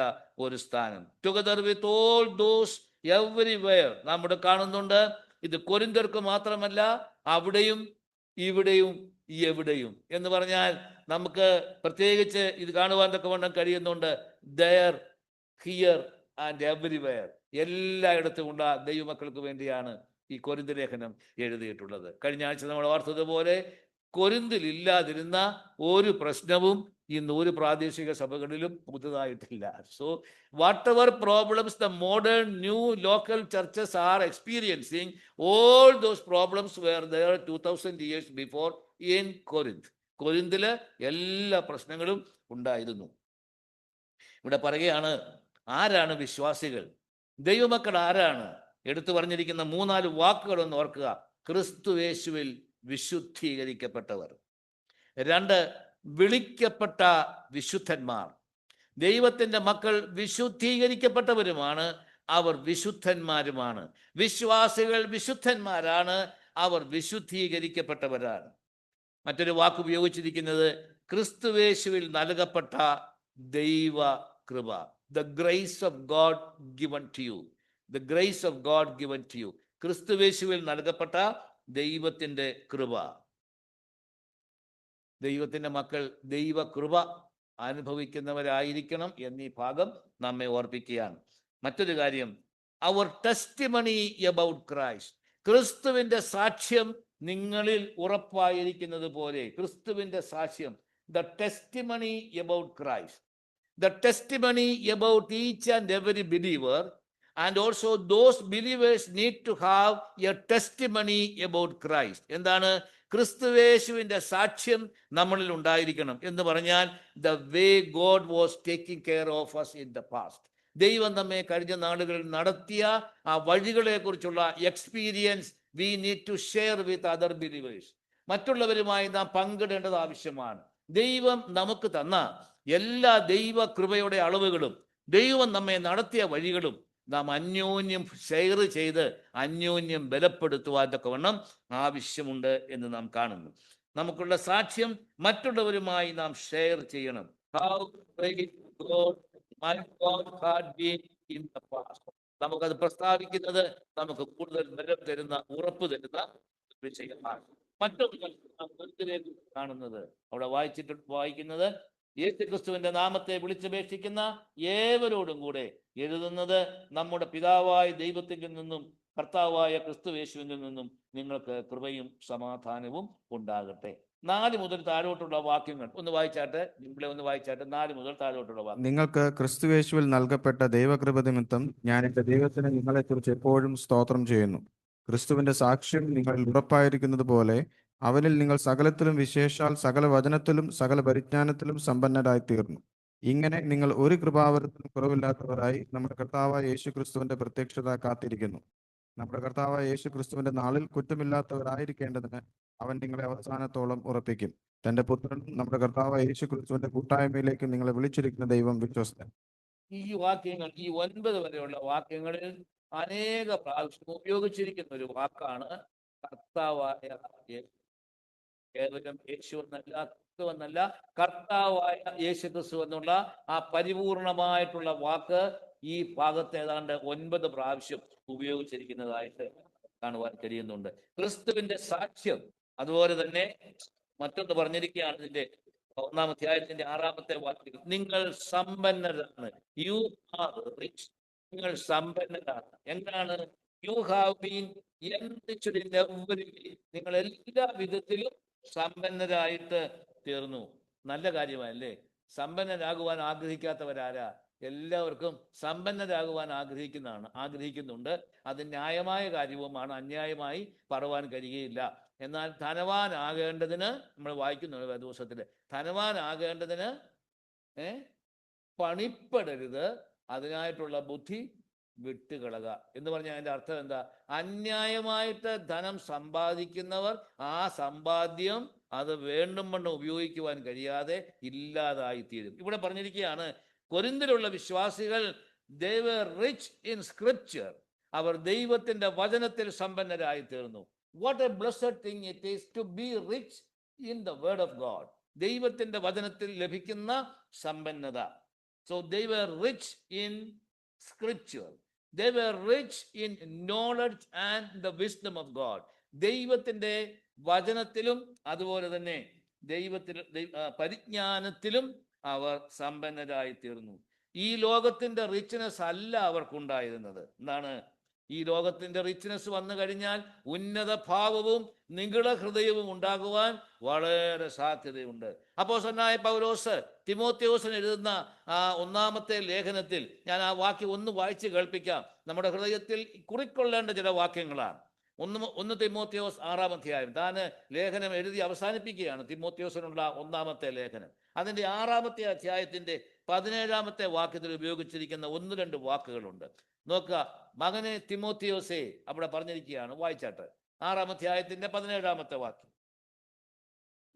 ഒരു സ്ഥാനം. Together with all those everywhere. നമ്മുടെ കാണുന്നുണ്ട്, ഇത് കൊരിന്ത്യർക്ക് മാത്രമല്ല, അവിടെയും ഇവിടെയും എവിടെയും എന്ന് പറഞ്ഞാൽ നമുക്ക് പ്രത്യേകിച്ച് ഇത് കാണുവാൻ തക്കവണ്ണം കഴിയുന്നുണ്ട്. ദയർ, ഹിയർ ആൻഡ് എവരിവെയർ, എല്ലായിടത്തും ഉള്ള ദൈവമക്കൾക്ക് വേണ്ടിയാണ് ഈ കൊരിന്ത് ലേഖനം എഴുതിയിട്ടുള്ളത്. കഴിഞ്ഞ ആഴ്ച നമ്മൾ ഓർത്തതുപോലെ കൊരിന്തിൽ ഇല്ലാതിരുന്ന ഒരു പ്രശ്നവും ഇന്ന് ഒരു പ്രാദേശിക സഭകളിലും പുതുതായിട്ടില്ല. So what ever problems the modern new local churches are experiencing, all those problems were there 2000 years before in Corinth. കൊരിന്തില് എല്ലാ പ്രശ്നങ്ങളും ഉണ്ടായിരുന്നു. ഇവിടെ പറയുകയാണ്, ആരാണ് വിശ്വാസികൾ, ദൈവമക്കൾ ആരാണ്? എടുത്തു പറഞ്ഞിരിക്കുന്ന 3-4 വാക്കുകളൊന്ന് ഓർക്കുക. ക്രിസ്തുയേശുവിൽ വിശുദ്ധീകരിക്കപ്പെട്ടവർ. 2, വിളിക്കപ്പെട്ട വിശുദ്ധന്മാർ. ദൈവത്തിന്റെ മക്കൾ വിശുദ്ധീകരിക്കപ്പെട്ടവരുമാണ്, അവർ വിശുദ്ധന്മാരുമാണ്. വിശ്വാസികൾ വിശുദ്ധന്മാരാണ്, അവർ വിശുദ്ധീകരിക്കപ്പെട്ടവരാണ്. മറ്റൊരു വാക്ക് ഉപയോഗിച്ചിരിക്കുന്നത് ക്രിസ്തുയേശുവിൽ നൽകപ്പെട്ട ദൈവ കൃപ. The grace of God given to you. The grace of God given to you. ക്രിസ്തുയേശുവിൽ നൽകപ്പെട്ട ദൈവത്തിന്റെ കൃപ. ദൈവത്തിന്റെ മക്കൾ ദൈവകൃപ അനുഭവിക്കുന്നവരായിരിക്കണം എന്നീ ഭാഗം നമ്മെ ഓർപ്പിക്കുകയാണ്. മറ്റൊരു കാര്യം, അവർ ടെസ്റ്റിമണി അബൌട്ട് ക്രൈസ്റ്റ്. ക്രിസ്തുവിന്റെ സാക്ഷ്യം നിങ്ങളിൽ ഉറപ്പായിരിക്കുന്നത് പോലെ, ക്രിസ്തുവിന്റെ സാക്ഷ്യം, the testimony about Christ, the testimony about each and every believer and also those believers need to have a testimony about Christ. എന്താണ്? ക്രിസ്തുവേശുവിന്റെ സാക്ഷ്യം നമ്മളിൽ ഉണ്ടായിരിക്കണം എന്ന് പറഞ്ഞാൽ the way God was taking care of us in the past. ദൈവം നമ്മെ കഴിഞ്ഞ നാളുകളിൽ നടത്തിയ ആ വഴികളെ കുറിച്ചുള്ള experience we need to share with other believers. മറ്റുള്ളവരുമായി നാം പങ്കിടേണ്ടത് ആവശ്യമാണ്. ദൈവം നമുക്ക് തന്ന എല്ലാ ദൈവ കൃപയുടെ അളവുകളും ദൈവം നമ്മെ നടത്തിയ വഴികളും നാം അന്യോന്യം ഷെയർ ചെയ്ത് അന്യോന്യം ബലപ്പെടുത്തുവാൻ തക്കവണ്ണം ആവശ്യമുണ്ട് എന്ന് നാം കാണുന്നു. നമുക്കുള്ള സാക്ഷ്യം മറ്റുള്ളവരുമായി നാം ഷെയർ ചെയ്യണം. How great God my God had been in the past. നമുക്കത് പ്രസ്താവിക്കുന്നത് നമുക്ക് കൂടുതൽ ബലം തരുന്ന, ഉറപ്പ് തരുന്ന വിഷയമാണ്. മറ്റൊന്ന് നാം ഗുരുത്തിലേക്ക് കാണുന്നത്, അവിടെ വായിക്കുന്നത് യേശുക്രിസ്തുവിന്റെ നാമത്തെ വിളിച്ചപേക്ഷിക്കുന്ന ഏവരോടും കൂടെ എഴുതുന്നത് നമ്മുടെ പിതാവായ ദൈവത്തിൽ നിന്നും കർത്താവായ ക്രിസ്തു യേശുവിൽ നിന്നും നിങ്ങൾക്ക് കൃപയും സമാധാനവും ഉണ്ടാകട്ടെ. 4 മുതൽ താഴോട്ടുള്ള വാക്യങ്ങൾ ഒന്ന് വായിച്ചാട്ടെ. ഇവിടെ ഒന്ന് വായിച്ചാട്ടെ. 4 മുതൽ താഴോട്ടുള്ള വാക്യം. നിങ്ങൾക്ക് ക്രിസ്തുയേശുവിൽ നൽകപ്പെട്ട ദൈവകൃപ നിമിത്തം ഞാൻ എന്റെ ദൈവത്തിന് നിങ്ങളെക്കുറിച്ച് എപ്പോഴും സ്തോത്രം ചെയ്യുന്നു. ക്രിസ്തുവിന്റെ സാക്ഷ്യം നിങ്ങളിൽ ഉറപ്പായിരിക്കുന്നത് പോലെ അവനിൽ നിങ്ങൾ സകലത്തിലും വിശേഷാൽ സകല വചനത്തിലും സകല പരിജ്ഞാനത്തിലും സമ്പന്നരായി തീർന്നു. ഇങ്ങനെ നിങ്ങൾ ഒരു കൃപാവരത്തിലും കുറവില്ലാത്തവരായി നമ്മുടെ കർത്താവായ യേശു ക്രിസ്തുവിന്റെ പ്രത്യക്ഷത കാത്തിരിക്കുന്നു. നമ്മുടെ കർത്താവായ യേശു ക്രിസ്തുവിന്റെ നാളിൽ കുറ്റമില്ലാത്തവരായിരിക്കേണ്ടതിന് അവൻ നിങ്ങളെ അവസാനത്തോളം ഉറപ്പിക്കും. തന്റെ പുത്രൻ നമ്മുടെ കർത്താവായ യേശു ക്രിസ്തുവിന്റെ കൂട്ടായ്മയിലേക്ക് നിങ്ങളെ വിളിച്ചിരിക്കുന്ന ദൈവം വിശ്വസ്തൻ. ഈ വാക്യങ്ങൾ, ഈ 9 വരെയുള്ള വാക്യങ്ങളിൽ അനേക പ്രാവശ്യം ഉപയോഗിച്ചിരിക്കുന്ന ഒരു വാക്കാണ് കർത്താവായ യേശു. കേവലം യേശു എന്നല്ല, ക്രിസ്തു എന്നല്ല, കർത്താവായ യേശു ക്രിസ്തു എന്നുള്ള ആ പരിപൂർണമായിട്ടുള്ള വാക്ക് ഈ ഭാഗത്ത് ഏതാണ്ട് 9 പ്രാവശ്യം ഉപയോഗിച്ചിരിക്കുന്നതായിട്ട് കാണുവാൻ കഴിയുന്നുണ്ട്. ക്രിസ്തുവിന്റെ സാക്ഷ്യം, അതുപോലെ തന്നെ മറ്റൊന്ന് പറഞ്ഞിരിക്കുകയാണ് ഇതിന്റെ 1-ാം അധ്യായത്തിന്റെ 6-ാമത്തെ വാക്യം, നിങ്ങൾ സമ്പന്നരാണ്. You are rich. നിങ്ങൾ സമ്പന്നരാണ്. എന്താണ്? You have been enriched in every way. നിങ്ങൾ എല്ലാ വിധത്തിലും സമ്പന്നരായിട്ട് തീർന്നു. നല്ല കാര്യമല്ലേ? സമ്പന്നരാകുവാൻ ആഗ്രഹിക്കാത്തവരാരാ? എല്ലാവർക്കും സമ്പന്നരാകുവാൻ ആഗ്രഹിക്കുന്നുണ്ട്. അത് ന്യായമായ കാര്യവുമാണ്, അന്യായമായി പറവാൻ കഴിയുകയില്ല. എന്നാൽ ധനവാനാകേണ്ടതിന്, നമ്മൾ വായിക്കുന്നു വേദപുസ്തകത്തില്, ധനവാനാകേണ്ടതിന് പണിപ്പെടരുത്, അതിനായിട്ടുള്ള ബുദ്ധി വിട്ടുകളക എന്ന് പറഞ്ഞാൽ അതിന്റെ അർത്ഥം എന്താ? അന്യായമായിട്ട് ധനം സമ്പാദിക്കുന്നവർ ആ സമ്പാദ്യം അത് വേണ്ടും വണ്ണം ഉപയോഗിക്കുവാൻ കഴിയാതെ ഇല്ലാതായിത്തീരും. ഇവിടെ പറഞ്ഞിരിക്കുകയാണ്, കൊരിന്തിലുള്ള വിശ്വാസികൾ they were rich in scripture. അവർ ദൈവത്തിന്റെ വചനത്തിൽ സമ്പന്നരായി തീർന്നു. What a blessed thing it is to be rich in the word of God. ദൈവത്തിന്റെ വചനത്തിൽ ലഭിക്കുന്ന സമ്പന്നത. So they were rich in scripture. They were rich in knowledge and the wisdom of God. ദൈവത്തിന്റെ വചനത്തിലും അതുപോലെ തന്നെ പരിജ്ഞാനത്തിലും അവർ സമ്പന്നരായി തീർന്നു. ഈ ലോകത്തിന്റെ റിച്ച്നെസ് അല്ല അവർക്കുണ്ടായിരുന്നത്. എന്താണ്? ഈ ലോകത്തിന്റെ റിച്ച്നെസ് വന്നു കഴിഞ്ഞാൽ ഉന്നത ഭാവവും നിഗള ഹൃദയവും ഉണ്ടാകുവാൻ വളരെ സാധ്യതയുണ്ട്. അപ്പോസ്തലനായ പൗലോസ് തിമോത്തിയോസിന് എഴുതുന്ന ആ 1-ാമത്തെ ലേഖനത്തിൽ ഞാൻ ആ വാക്യം ഒന്ന് വായിച്ച് കേൾപ്പിക്കാം. നമ്മുടെ ഹൃദയത്തിൽ കുറിക്കൊള്ളേണ്ട ചില വാക്യങ്ങളാണ്. 1 തിമോത്തിയോസ് 6-ാം അധ്യായം. താൻ ലേഖനം എഴുതി അവസാനിപ്പിക്കുകയാണ്, തിമോത്തിയോസിനുള്ള 1-ാമത്തെ ലേഖനം. അതിന്റെ 6-ാമത്തെ അധ്യായത്തിന്റെ 17-ാമത്തെ വാക്യത്തിൽ ഉപയോഗിച്ചിരിക്കുന്ന 1-2 വാക്കുകളുണ്ട്. നോക്കുക, മകനെ തിമോത്തിയോസേ, അവിടെ പറഞ്ഞിരിക്കുകയാണ്. വായിച്ചാട്ടെ. 6-ാം അധ്യായത്തിന്റെ 17-ാമത്തെ വാക്യം.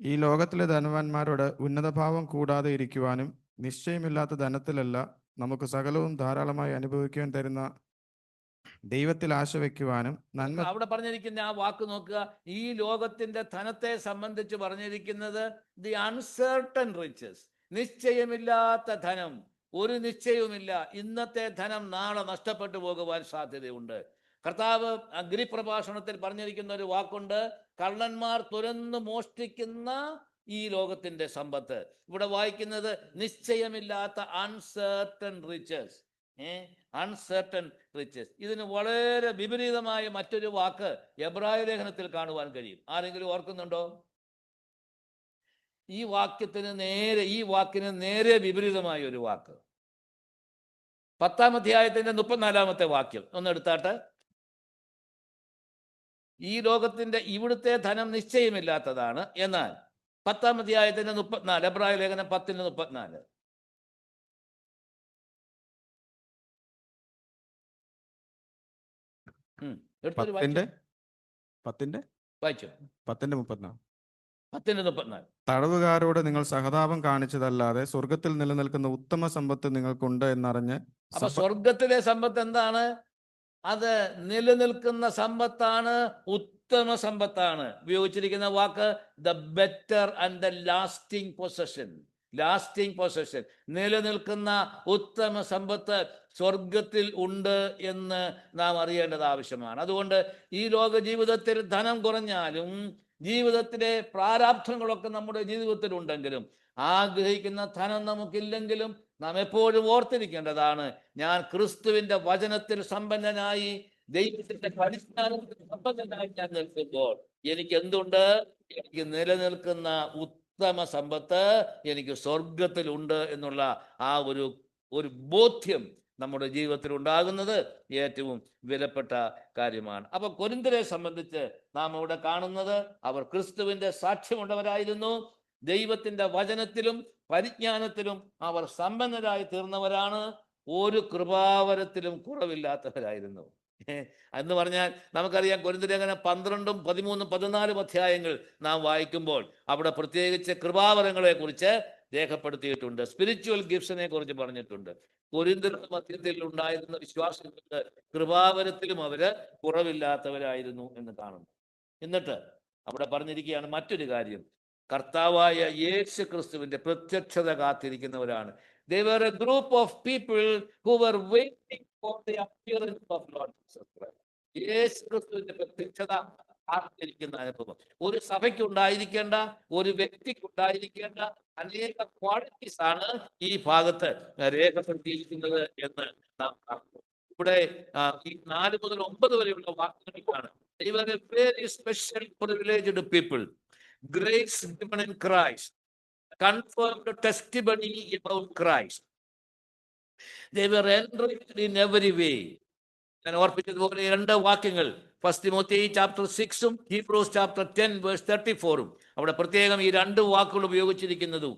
ഈ ലോകത്തിലെ ധനവാന്മാരോട് ഉന്നതഭാവം കൂടാതെ ഇരിക്കുവാനും നിശ്ചയമില്ലാത്ത ധനത്തിലല്ല നമുക്ക് സകലവും ധാരാളമായി അനുഭവിക്കുവാൻ തരുന്ന ദൈവത്തിൽ ആശ വയ്ക്കുവാനും നന്മ. അവിടെ പറഞ്ഞിരിക്കുന്ന ആ വാക്ക് നോക്കുക. ഈ ലോകത്തിന്റെ ധനത്തെ സംബന്ധിച്ച് പറഞ്ഞിരിക്കുന്നത് ദി അൺസർട്ടൺ റിച്ചസ്, നിശ്ചയമില്ലാത്ത ധനം. ഒരു നിശ്ചയവുമില്ല. ഇന്നത്തെ ധനം നാളെ നഷ്ടപ്പെട്ടു പോകുവാൻ സാധ്യതയുണ്ട്. കർത്താവ് ഗിരിപ്രഭാഷണത്തിൽ പറഞ്ഞിരിക്കുന്ന ഒരു വാക്കുണ്ട്, കള്ളന്മാർ തുരന്നു മോഷ്ടിക്കുന്ന ഈ ലോകത്തിന്റെ സമ്പത്ത്. ഇവിടെ വായിക്കുന്നത് നിശ്ചയമില്ലാത്ത അൺസർട്ടൺ റിച്ചസ്. Uncertain riches. ഇതിന് വളരെ വിപരീതമായ മറ്റൊരു വാക്ക് എബ്രായ ലേഖനത്തിൽ കാണുവാൻ കഴിയും. ആരെങ്കിലും ഓർക്കുന്നുണ്ടോ? ഈ വാക്കിന് നേരെ വിപരീതമായ ഒരു വാക്ക്. 10-ാം അധ്യായത്തിന്റെ 34-ാമത്തെ വാക്യം ഒന്ന് എടുത്താട്ട്. ഈ ലോകത്തിന്റെ ഇവിടുത്തെ ധനം നിശ്ചയമില്ലാത്തതാണ്, എന്നാൽ 10-ാം അധ്യായത്തിന്റെ 34, എബ്രായ ലേഖനം 10:34. എടുത്തൊരു പത്തിന്റെ വായിച്ചു. 10:34. 10:34. തടവുകാരോട് നിങ്ങൾ സഹതാപം കാണിച്ചതല്ലാതെ സ്വർഗത്തിൽ നിലനിൽക്കുന്ന ഉത്തമ സമ്പത്ത് നിങ്ങൾക്കുണ്ട് എന്നറിഞ്ഞ് അപ്പൊ സ്വർഗത്തിലെ സമ്പത്ത് എന്താണ്? അത് നിലനിൽക്കുന്ന സമ്പത്താണ്, ഉത്തമ സമ്പത്താണ്. ഉപയോഗിച്ചിരിക്കുന്ന വാക്ക് the better and the lasting possession. Lasting possession, നിലനിൽക്കുന്ന ഉത്തമ സമ്പത്ത് സ്വർഗത്തിൽ ഉണ്ട് എന്ന് നാം അറിയേണ്ടത് ആവശ്യമാണ്. അതുകൊണ്ട് ഈ ലോക ജീവിതത്തിൽ ധനം കുറഞ്ഞാലും ജീവിതത്തിലെ പ്രാരാബ്ധങ്ങളൊക്കെ നമ്മുടെ ജീവിതത്തിൽ ഉണ്ടെങ്കിലും ആഗ്രഹിക്കുന്ന ധനം നമുക്കില്ലെങ്കിലും നാം എപ്പോഴും ഓർത്തിരിക്കേണ്ടതാണ്, ഞാൻ ക്രിസ്തുവിന്റെ വചനത്തിൽ സമ്പന്നനായി, ദൈവത്തിന്റെ പരിജ്ഞാനത്തിൽ സമ്പന്നനായി ഞാൻ നിൽക്കുമ്പോൾ എനിക്ക് എന്തുണ്ട്? എനിക്ക് നിലനിൽക്കുന്ന ഉത്തമ സമ്പത്ത് എനിക്ക് സ്വർഗത്തിലുണ്ട് എന്നുള്ള ആ ഒരു ബോധ്യം നമ്മുടെ ജീവിതത്തിൽ ഉണ്ടാകുന്നത് ഏറ്റവും വിലപ്പെട്ട കാര്യമാണ്. അപ്പൊ കൊരിന്ത്യരെ സംബന്ധിച്ച് നാം ഇവിടെ കാണുന്നത്, അവർ ക്രിസ്തുവിന്റെ സാക്ഷ്യമുള്ളവരായിരുന്നു. ദൈവത്തിന്റെ വചനത്തിലും പരിജ്ഞാനത്തിലും അവർ സമ്പന്നരായി തീർന്നവരാണ്. ഒരു കൃപാവരത്തിലും കുറവില്ലാത്തവരായിരുന്നു. എന്ന് പറഞ്ഞാൽ നമുക്കറിയാം, കൊരിന്ത്യലേഖനം 12, 13, 14 അധ്യായങ്ങൾ നാം വായിക്കുമ്പോൾ അവിടെ പ്രത്യേകിച്ച് കൃപാവരങ്ങളെ കുറിച്ച് രേഖപ്പെടുത്തിയിട്ടുണ്ട്. സ്പിരിച്വൽ ഗിഫ്റ്റ്സിനെ കുറിച്ച് പറഞ്ഞിട്ടുണ്ട്. കൊരിന്ത്യരുടെ മധ്യത്തിൽ ഉണ്ടായിരുന്ന വിശ്വാസികൾക്ക് കൃപാവരത്തിലും അവര് കുറവില്ലാത്തവരായിരുന്നു എന്ന് കാണുന്നു. എന്നിട്ട് അവിടെ പറഞ്ഞിരിക്കുകയാണ് മറ്റൊരു കാര്യം, കർത്താവായ യേശു ക്രിസ്തുവിന്റെ പ്രത്യക്ഷത കാത്തിരിക്കുന്നവരാണ്. They were a group of people who were waiting for the appearance of Lord Jesus Christ. യേശു ക്രിസ്തുവിന്റെ പ്രത്യക്ഷത കാത്തിരിക്കുന്ന അനുഭവം. ഒരു സഭയ്ക്ക് ഉണ്ടായിരിക്കേണ്ട, ഒരു വ്യക്തിക്ക് ഉണ്ടായിരിക്കേണ്ട അനേക ക്വാളിറ്റീസ് ആണ് ഈ ഭാഗത്ത് രേഖപ്പെടുത്തിയിരിക്കുന്നത് എന്ന് നാം കാണുന്നു. ഇവിടെ ഈ 4 മുതൽ 9 വരെയുള്ള വാക്കുകളിലാണ് they were a very special privileged people, grace given in Christ, confirmed testimony about Christ. They were enriched in every way. ഞാൻ ഓർപ്പിച്ചതുപോലെ 2 വാക്യങ്ങൾ, 1 Timothy chapter 6 Hebrews chapter 10 verse 34, അവിടെ പ്രത്യേകം ഈ 2 വാക്കുകൾ ഉപയോഗിച്ചിരിക്കുന്നതും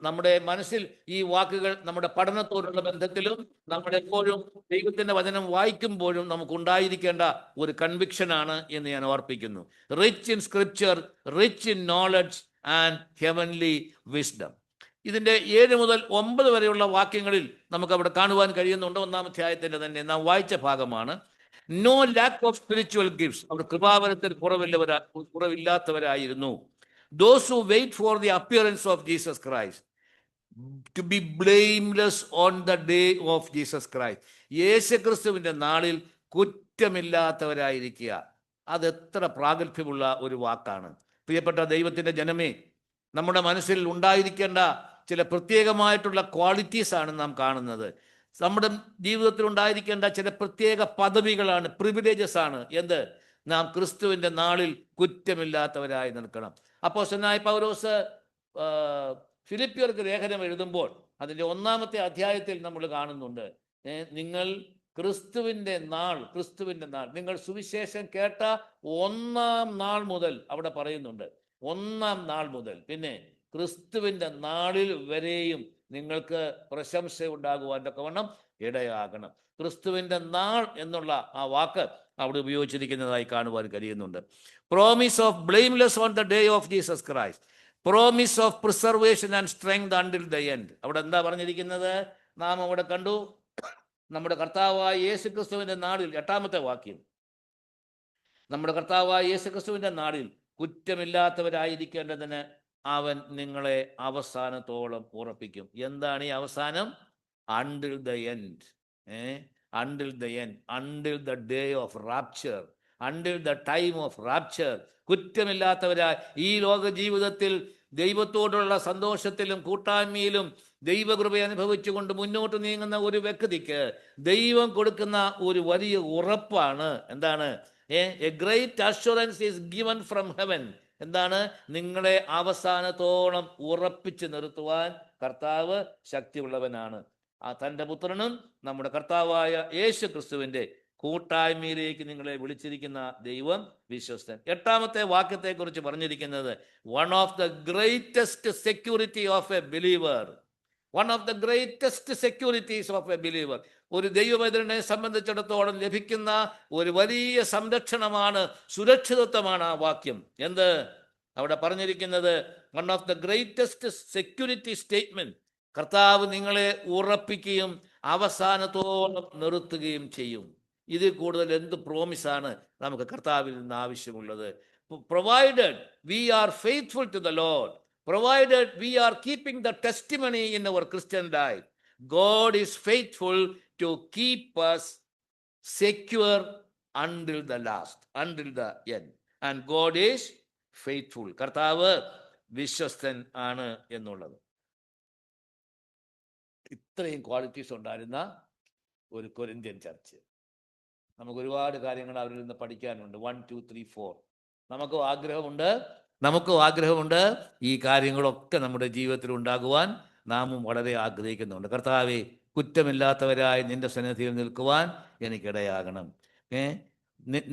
നമ്മുടെ മനസ്സിൽ ഈ വാക്കുകൾ നമ്മുടെ പഠനത്തോടുള്ള ബന്ധത്തിലും നമ്മളെപ്പോഴും ദൈവത്തിന്റെ വചനം വായിക്കുമ്പോഴും നമുക്ക് ഉണ്ടായിരിക്കേണ്ട ഒരു കൺവിക്ഷനാണ് എന്ന് ഞാൻ ഓർപ്പിക്കുന്നു. Rich in scripture, rich in knowledge and heavenly wisdom. ഇതിന്റെ 7 മുതൽ 9 വരെയുള്ള വാക്യങ്ങളിൽ നമുക്ക് അവിടെ കാണുവാൻ കഴിയുന്നുണ്ട്. 1-ാം അധ്യായത്തിന്റെ തന്നെ നാം വായിച്ച ഭാഗമാണ്. No lack of spiritual gifts, അവർ കൃപാവരത്തിൽ കുറവില്ലാത്തവരായിരുന്നു. Those who wait for the appearance of Jesus Christ, to be blameless on the day of Jesus Christ. യേശുക്രിസ്തുവിന്റെ നാളിൽ കുറ്റമില്ലാത്തവരായിരിക്കുക. അതെത്ര പ്രാഗൽഭ്യമുള്ള ഒരു വാക്കാണ്. പ്രിയപ്പെട്ട ദൈവത്തിന്റെ ജനമേ, നമ്മുടെ മനസ്സിൽ ഉണ്ടായിരിക്കേണ്ട ചില പ്രത്യേകമായിട്ടുള്ള ക്വാളിറ്റീസ് ആണ് നാം കാണുന്നത്. നമ്മുടെ ജീവിതത്തിൽ ഉണ്ടായിരിക്കേണ്ട ചില പ്രത്യേക പദവികളാണ്, പ്രിവിലേജസ് ആണ്. എന്ത്? നാം ക്രിസ്തുവിന്റെ നാളിൽ കുറ്റമില്ലാത്തവരായി നിൽക്കണം. അപ്പോസ്തലനായ പൗലോസ് ഫിലിപ്പിയർക്ക് ലേഖനം എഴുതുമ്പോൾ അതിൻ്റെ 1-ാമത്തെ അധ്യായത്തിൽ നമ്മൾ കാണുന്നുണ്ട്, നിങ്ങൾ ക്രിസ്തുവിൻ്റെ നാൾ നിങ്ങൾ സുവിശേഷം കേട്ട 1-ാം നാൾ മുതൽ അവിടെ പറയുന്നുണ്ട്. 1-ാം നാൾ മുതൽ പിന്നെ ക്രിസ്തുവിൻ്റെ നാളിൽ വരെയും നിങ്ങൾക്ക് പ്രശംസ ഉണ്ടാകുവാൻ തക്കവണ്ണം ഇടയാകണം. ക്രിസ്തുവിൻ്റെ നാൾ എന്നുള്ള ആ വാക്ക് അവിടെ ഉപയോഗിച്ചിരിക്കുന്നതായി കാണുവാൻ കഴിയുന്നുണ്ട്. Promise of blameless on the day of Jesus Christ, promise of preservation and strength until the end. അവിടെ എന്താ പറഞ്ഞിരിക്കുന്നത്? നാം അവിടെ കണ്ടു, നമ്മുടെ കർത്താവായ യേശുക്രിസ്തുവിന്റെ നാളിൽ, 8-ാമത്തെ വാക്യം, നമ്മുടെ കർത്താവായ യേശുക്രിസ്തുവിന്റെ നാളിൽ കുറ്റമില്ലാത്തവരായിരിക്കേണ്ടതിന് അവൻ നിങ്ങളെ അവസാനത്തോളം ഉറപ്പിക്കും. എന്താണ് ഈ അവസാനം? Until the end. Until the end, until the day of rapture, until the time of rapture. കുറ്റമില്ലാത്തവരായി ഈ ലോക ജീവിതത്തിൽ ദൈവത്തോടുള്ള സന്തോഷത്തിലും കൂട്ടായ്മയിലും ദൈവകൃപ അനുഭവിച്ചുകൊണ്ട് മുന്നോട്ട് നീങ്ങുന്ന ഒരു വ്യക്തിക്ക് ദൈവം കൊടുക്കുന്ന ഒരു വലിയ ഉറപ്പാണ്. എന്താണ്? A great assurance is given from heaven. എന്താണ്? നിങ്ങളെ അവസാനത്തോളം ഉറപ്പിച്ചു നിർത്തുവാൻ കർത്താവ് ശക്തിയുള്ളവനാണ്. തൻ്റെ പുത്രനും നമ്മുടെ കർത്താവായ യേശു ക്രിസ്തുവിൻ്റെ കൂട്ടായ്മയിലേക്ക് നിങ്ങളെ വിളിച്ചിരിക്കുന്ന ദൈവം വിശ്വസ്തൻ. 8-ാമത്തെ വാക്യത്തെക്കുറിച്ച് പറഞ്ഞിരിക്കുന്നത് one of the greatest security of a believer. One of the greatest securities of a believer. ഒരു ദൈവവേദനെ സംബന്ധിച്ചിടത്തോളം ലഭിക്കുന്ന ഒരു വലിയ സംരക്ഷണമാണ്, സുരക്ഷിതത്വമാണ് ആ വാക്യം. എന്ത് അവിടെ പറഞ്ഞിരിക്കുന്നത്? One of the greatest security statement. കർത്താവ് നിങ്ങളെ ഉറപ്പിക്കുകയും അവസാനത്തോളം നിർത്തുകയും ചെയ്യും. ഇതിൽ കൂടുതൽ എന്ത് പ്രോമിസാണ് നമുക്ക് കർത്താവിൽ നിന്ന് ആവശ്യമുള്ളത്? Provided we are faithful to the Lord, provided we are keeping the testimony in our Christian life, God is faithful to keep us secure until the last, until the end. And God is faithful. കർത്താവ് വിശ്വസ്തൻ ആണ് എന്നുള്ളത്. ഇത്രയും ക്വാളിറ്റീസ് ഉണ്ടായിരുന്ന ഒരു കൊരിന്ത്യൻ ചർച്ച്. നമുക്ക് ഒരുപാട് കാര്യങ്ങൾ അവരിൽ നിന്ന് പഠിക്കാനുണ്ട്. 1 2 3 4 നമുക്കും ആഗ്രഹമുണ്ട് ഈ കാര്യങ്ങളൊക്കെ നമ്മുടെ ജീവിതത്തിൽ ഉണ്ടാകുവാൻ നാമും വളരെ ആഗ്രഹിക്കുന്നുണ്ട്. കർത്താവേ, കുറ്റമില്ലാത്തവരായി നിന്റെ സന്നിധിയിൽ നിൽക്കുവാൻ എനിക്കിടയാകണം.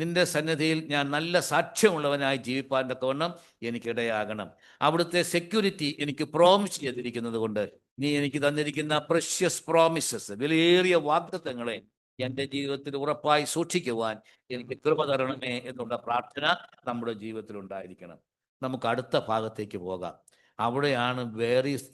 നിന്റെ സന്നിധിയിൽ ഞാൻ നല്ല സാക്ഷ്യമുള്ളവനായി ജീവിപ്പാൻ തക്കവണ്ണം എനിക്കിടയാകണം. അവിടുത്തെ സെക്യൂരിറ്റി എനിക്ക് പ്രോമിസ് ചെയ്തിരിക്കുന്നത് കൊണ്ട് നീ എനിക്ക് തന്നിരിക്കുന്ന പ്രഷ്യസ് പ്രോമിസസ്, വിലയേറിയ വാഗ്ദത്തങ്ങളെ എൻ്റെ ജീവിതത്തിൽ ഉറപ്പായി സൂക്ഷിക്കുവാൻ എനിക്ക് കൃപ തരണമേ എന്നുള്ള പ്രാർത്ഥന നമ്മുടെ ജീവിതത്തിൽ ഉണ്ടായിരിക്കണം. നമുക്ക് അടുത്ത ഭാഗത്തേക്ക് പോകാം. അവിടെയാണ്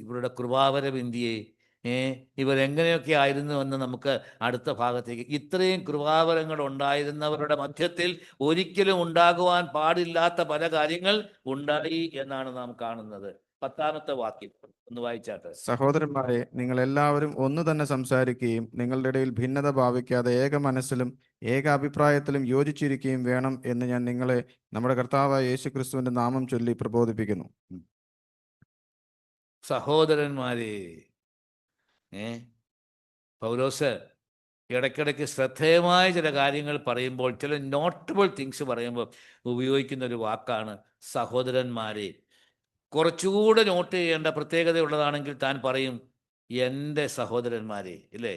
ഇവരുടെ കൃപാവരം ഇന്ത്യയെ ഇവരെങ്ങനെയൊക്കെ ആയിരുന്നു എന്ന് നമുക്ക് അടുത്ത ഭാഗത്തേക്ക്. ഇത്രയും കൃപാവരങ്ങൾ ഉണ്ടായിരുന്നവരുടെ മധ്യത്തിൽ ഒരിക്കലും ഉണ്ടാകുവാൻ പാടില്ലാത്ത പല കാര്യങ്ങൾ ഉണ്ടായി എന്നാണ് നാം കാണുന്നത്. 10-ാമത്തെ വാക്യം ഒന്ന് വായിച്ചാട്ടെ. സഹോദരന്മാരെ, നിങ്ങൾ എല്ലാവരും ഒന്ന് തന്നെ സംസാരിക്കുകയും നിങ്ങളുടെ ഇടയിൽ ഭിന്നത ഭാവിക്കാതെ ഏക മനസ്സിലും ഏക അഭിപ്രായത്തിലും യോജിച്ചിരിക്കുകയും വേണം എന്ന് ഞാൻ നിങ്ങളെ നമ്മുടെ കർത്താവായ യേശുക്രിസ്തുവിന്റെ നാമം ചൊല്ലി പ്രബോധിപ്പിക്കുന്നു. സഹോദരന്മാരെ, പൗലോസ് ഇടയ്ക്കിടയ്ക്ക് ശ്രദ്ധേയമായ ചില കാര്യങ്ങൾ പറയുമ്പോൾ, ചില നോട്ടബിൾ തിങ്സ് പറയുമ്പോൾ ഉപയോഗിക്കുന്ന ഒരു വാക്കാണ് സഹോദരന്മാരെ. കുറച്ചുകൂടെ നോട്ട് ചെയ്യേണ്ട പ്രത്യേകതയുള്ളതാണെങ്കിൽ താൻ പറയും എൻ്റെ സഹോദരന്മാരെ, ഇല്ലേ?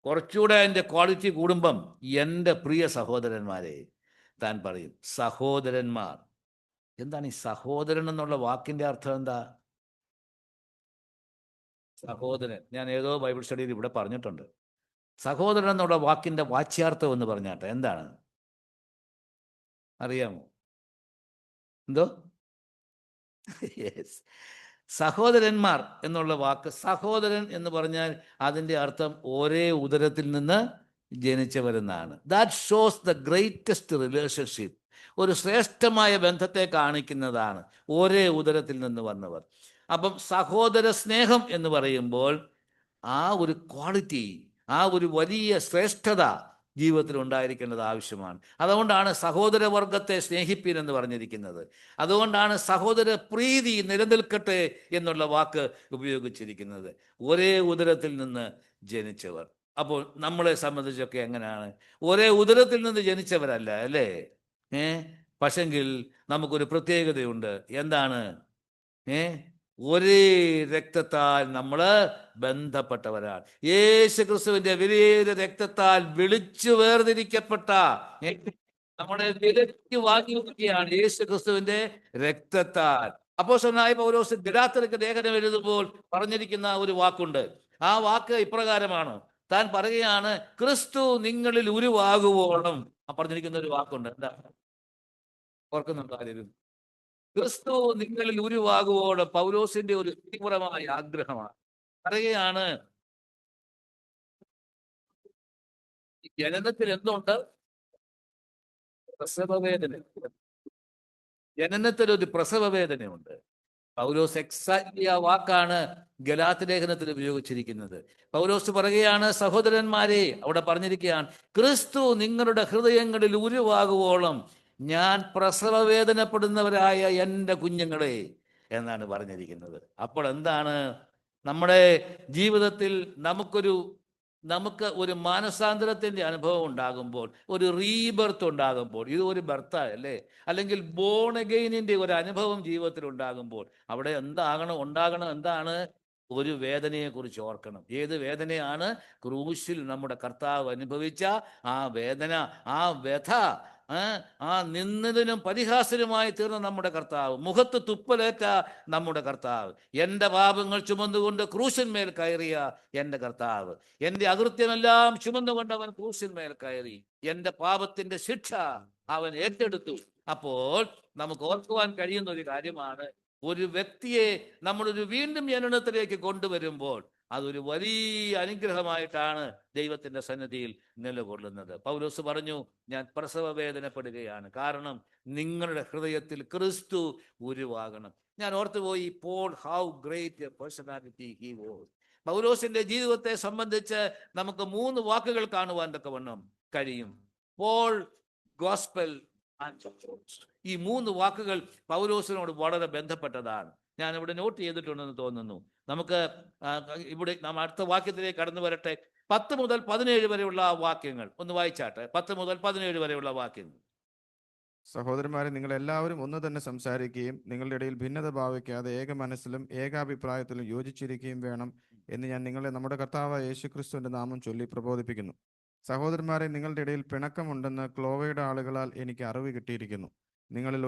കുറച്ചുകൂടെ അതിൻ്റെ ക്വാളിറ്റി കൂടുമ്പം എൻ്റെ പ്രിയ സഹോദരന്മാരെ താൻ പറയും. സഹോദരന്മാർ എന്താണ്? ഈ സഹോദരൻ എന്നുള്ള വാക്കിൻ്റെ അർത്ഥം എന്താ? സഹോദരൻ, ഞാൻ ഏതോ ബൈബിൾ സ്റ്റഡിയിൽ ഇവിടെ പറഞ്ഞിട്ടുണ്ട്. സഹോദരൻ എന്നുള്ള വാക്കിൻ്റെ വാച്യാർത്ഥം എന്ന് പറഞ്ഞാട്ടെ എന്താണ് അറിയാമോ? എന്തോ? യെസ്, സഹോദരന്മാർ എന്നുള്ള വാക്ക്, സഹോദരൻ എന്ന് പറഞ്ഞാൽ അതിൻ്റെ അർത്ഥം ഒരേ ഉദരത്തിൽ നിന്ന് ജനിച്ചവരെന്നാണ്. That shows the greatest relationship. ഒരു ശ്രേഷ്ഠമായ ബന്ധത്തെ കാണിക്കുന്നതാണ് ഒരേ ഉദരത്തിൽ നിന്ന് വന്നവർ. അപ്പം സഹോദര സ്നേഹം എന്ന് പറയുമ്പോൾ ആ ഒരു ക്വാളിറ്റി, ആ ഒരു വലിയ ശ്രേഷ്ഠത ജീവിതത്തിൽ ഉണ്ടായിരിക്കേണ്ടത് ആവശ്യമാണ്. അതുകൊണ്ടാണ് സഹോദരവർഗത്തെ സ്നേഹിപ്പീൻ എന്ന് പറഞ്ഞിരിക്കുന്നത്. അതുകൊണ്ടാണ് സഹോദര പ്രീതി നിലനിൽക്കട്ടെ എന്നുള്ള വാക്ക് ഉപയോഗിച്ചിരിക്കുന്നത്. ഒരേ ഉദരത്തിൽ നിന്ന് ജനിച്ചവർ. അപ്പോൾ നമ്മളെ സംബന്ധിച്ചൊക്കെ എങ്ങനെയാണ്? ഒരേ ഉദരത്തിൽ നിന്ന് ജനിച്ചവരല്ല, അല്ലേ? പക്ഷെങ്കിൽ നമുക്കൊരു പ്രത്യേകതയുണ്ട്. എന്താണ്? ഒരേ രക്തത്താൽ നമ്മൾ ബന്ധപ്പെട്ടവരാണ്. യേശു ക്രിസ്തുവിന്റെ വലിയ രക്തത്താൽ വിളിച്ചു വേർതിരിക്കപ്പെട്ട, നമ്മളെ വിലയ്ക്ക് വാങ്ങിയിരിക്കുകയാണ് യേശു ക്രിസ്തുവിന്റെ രക്തത്താൽ. അപ്പോസ്തലനായ പൗലോസ് ഗലാത്യർക്ക് ലേഖനം എഴുതുമ്പോൾ പറഞ്ഞിരിക്കുന്ന ഒരു വാക്കുണ്ട്. ആ വാക്ക് ഇപ്രകാരമാണ്. താൻ പറയുകയാണ്, ക്രിസ്തു നിങ്ങളിൽ ഉരുവാകുവോളം. പറഞ്ഞിരിക്കുന്ന ഒരു വാക്കുണ്ട്. എന്താ ഓർക്കുന്നുണ്ടോ ആരും? ക്രിസ്തു നിങ്ങളിൽ ഉരുവാകുവോളം. പൗലോസിന്റെ ഒരു തീവ്രമായ ആഗ്രഹമാണ്. പറയുകയാണ്, ജനനത്തിൽ എന്തുണ്ട്? പ്രസവവേദന. ജനനത്തിൽ ഒരു പ്രസവവേദനയുണ്ട്. പൗലോസ് എക്സാക്ട്ലി ആ വാക്കാണ് ഗലാത്യ ലേഖനത്തിൽ ഉപയോഗിച്ചിരിക്കുന്നത്. പൗലോസ് പറയുകയാണ്, സഹോദരന്മാരെ, അവിടെ പറഞ്ഞിരിക്കുകയാണ്, ക്രിസ്തു നിങ്ങളുടെ ഹൃദയങ്ങളിൽ ഉരുവാകുവോളം ഞാൻ പ്രസവവേദനപ്പെടുന്നവരായ എൻ്റെ കുഞ്ഞുങ്ങളെ എന്നാണ് പറഞ്ഞിരിക്കുന്നത്. അപ്പോൾ എന്താണ്? നമ്മുടെ ജീവിതത്തിൽ നമുക്ക് ഒരു മാനസാന്തരത്തിൻ്റെ അനുഭവം ഉണ്ടാകുമ്പോൾ, ഒരു റീബർത്ത് ഉണ്ടാകുമ്പോൾ, ഇത് ഒരു ബർത്ത് അല്ലേ, അല്ലെങ്കിൽ ബോൺ അഗെയിനിൻ്റെ ഒരു അനുഭവം ജീവിതത്തിൽ ഉണ്ടാകുമ്പോൾ അവിടെ ഉണ്ടാകണം എന്താണ്? ഒരു വേദനയെക്കുറിച്ച് ഓർക്കണം. ഏത് വേദനയാണ്? ക്രൂശിൽ നമ്മുടെ കർത്താവ് അനുഭവിച്ച ആ വേദന, ആ വ്യഥ, ആ നിന്നതിനും പരിഹാസനുമായി തീർന്ന നമ്മുടെ കർത്താവ്, മുഖത്ത് തുപ്പലേറ്റ നമ്മുടെ കർത്താവ്, എൻ്റെ പാപങ്ങൾ ചുമന്നുകൊണ്ട് ക്രൂശന്മേൽ കയറിയ എൻ്റെ കർത്താവ്, എൻ്റെ അകൃത്യമെല്ലാം ചുമന്നുകൊണ്ട് അവൻ ക്രൂശന്മേൽ കയറി, എൻ്റെ പാപത്തിന്റെ ശിക്ഷ അവൻ ഏറ്റെടുത്തു. അപ്പോൾ നമുക്ക് ഓർക്കുവാൻ കഴിയുന്ന ഒരു കാര്യമാണ്, ഒരു വ്യക്തിയെ നമ്മളൊരു വീണ്ടും ജനനത്തിലേക്ക് കൊണ്ടുവരുമ്പോൾ അതൊരു വലിയ അനുഗ്രഹമായിട്ടാണ് ദൈവത്തിന്റെ സന്നിധിയിൽ നിലകൊള്ളുന്നത്. പൗലോസ് പറഞ്ഞു, ഞാൻ പ്രസവ വേദനപ്പെടുകയാണ്, കാരണം നിങ്ങളുടെ ഹൃദയത്തിൽ ക്രിസ്തു ഉരുവാകണം. ഞാൻ ഓർത്തുപോയി, Paul, how great a personality he was. പൗലോസിന്റെ ജീവിതത്തെ സംബന്ധിച്ച് നമുക്ക് 3 വാക്കുകൾ കാണുവാൻ തക്കവണ്ണം കഴിയും. പോൾ, ഗോസ്പൽ, ഈ 3 വാക്കുകൾ പൗലോസിനോട് വളരെ ബന്ധപ്പെട്ടതാണ്. ഞാൻ ഇവിടെ നോട്ട് ചെയ്തിട്ടുണ്ടെന്ന് തോന്നുന്നു. നമുക്ക് ഇവിടെ നാം അടുത്ത വാക്യത്തിലേക്ക് കടന്നു വരട്ടെ. 10 മുതൽ 17 വരെയുള്ള വാക്യങ്ങൾ ഒന്ന് വായിച്ചാട്ടെ. 10 മുതൽ 17 വരെയുള്ള വാക്യങ്ങൾ. സഹോദരന്മാരെ, നിങ്ങൾ എല്ലാവരും ഒന്ന് തന്നെ സംസാരിക്കുകയും നിങ്ങളുടെ ഇടയിൽ ഭിന്നത ഭാവിക്കാതെ ഏക മനസ്സിലും ഏകാഭിപ്രായത്തിലും യോജിച്ചിരിക്കുകയും വേണം എന്ന് ഞാൻ നിങ്ങളെ നമ്മുടെ കർത്താവായ യേശുക്രിസ്തുവിന്റെ നാമം ചൊല്ലി പ്രബോധിപ്പിക്കുന്നു. സഹോദരന്മാരെ, നിങ്ങളുടെ ഇടയിൽ പിണക്കമുണ്ടെന്ന് ക്ലോവയുടെ ആളുകളാൽ എനിക്ക് അറിവ് കിട്ടിയിരിക്കുന്നു. നിങ്ങളിൽ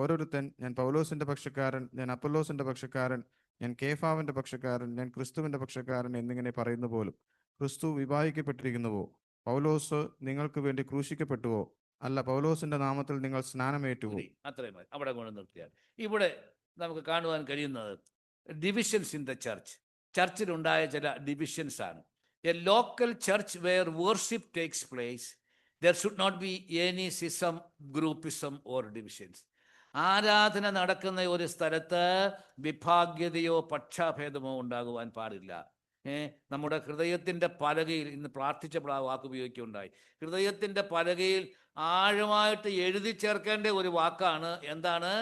ഓരോരുത്തൻ, ഞാൻ പൗലോസിന്റെ പക്ഷക്കാരൻ, ഞാൻ അപ്പൊല്ലോസിന്റെ പക്ഷക്കാരൻ, ഞാൻ കേഫാവിന്റെ പക്ഷക്കാരൻ, ഞാൻ ക്രിസ്തുവിന്റെ പക്ഷക്കാരൻ എന്നിങ്ങനെ പറയുന്നു പോലും. ക്രിസ്തു വിഭാഗിക്കപ്പെട്ടിരിക്കുന്നുവോ? പൗലോസ് നിങ്ങൾക്ക് വേണ്ടി ക്രൂശിക്കപ്പെട്ടുവോ? അല്ല, പൗലോസിന്റെ നാമത്തിൽ നിങ്ങൾ സ്നാനമേറ്റുവോ? അത്രയും അവിടെ കൊണ്ട് നിർത്തിയാൽ ഇവിടെ നമുക്ക് കാണുവാൻ കഴിയുന്നത് ഡിവിഷൻസ് ഇൻ ദ ചർച്ച്. ചർച്ചിലുണ്ടായ ചില ഡിവിഷൻസ് ആണ്. A local church where worship takes place, there should not be any schism, groupism or divisions. ആരാധന നടക്കുന്ന ഒരു സ്ഥലത്ത് വിഭാഗ്യതയോ പക്ഷാഭേദമോ ഉണ്ടാകുവാൻ പാടില്ല. നമ്മുടെ ഹൃദയത്തിന്റെ പലകയിൽ, ഇന്ന് പ്രാർത്ഥിച്ചപ്പോൾ ആ വാക്ക് ഉപയോഗിക്കുകയുണ്ടായി, ഹൃദയത്തിന്റെ പലകയിൽ ആഴമായിട്ട് എഴുതി ചേർക്കേണ്ട ഒരു വാക്കാണ്. എന്താണ്?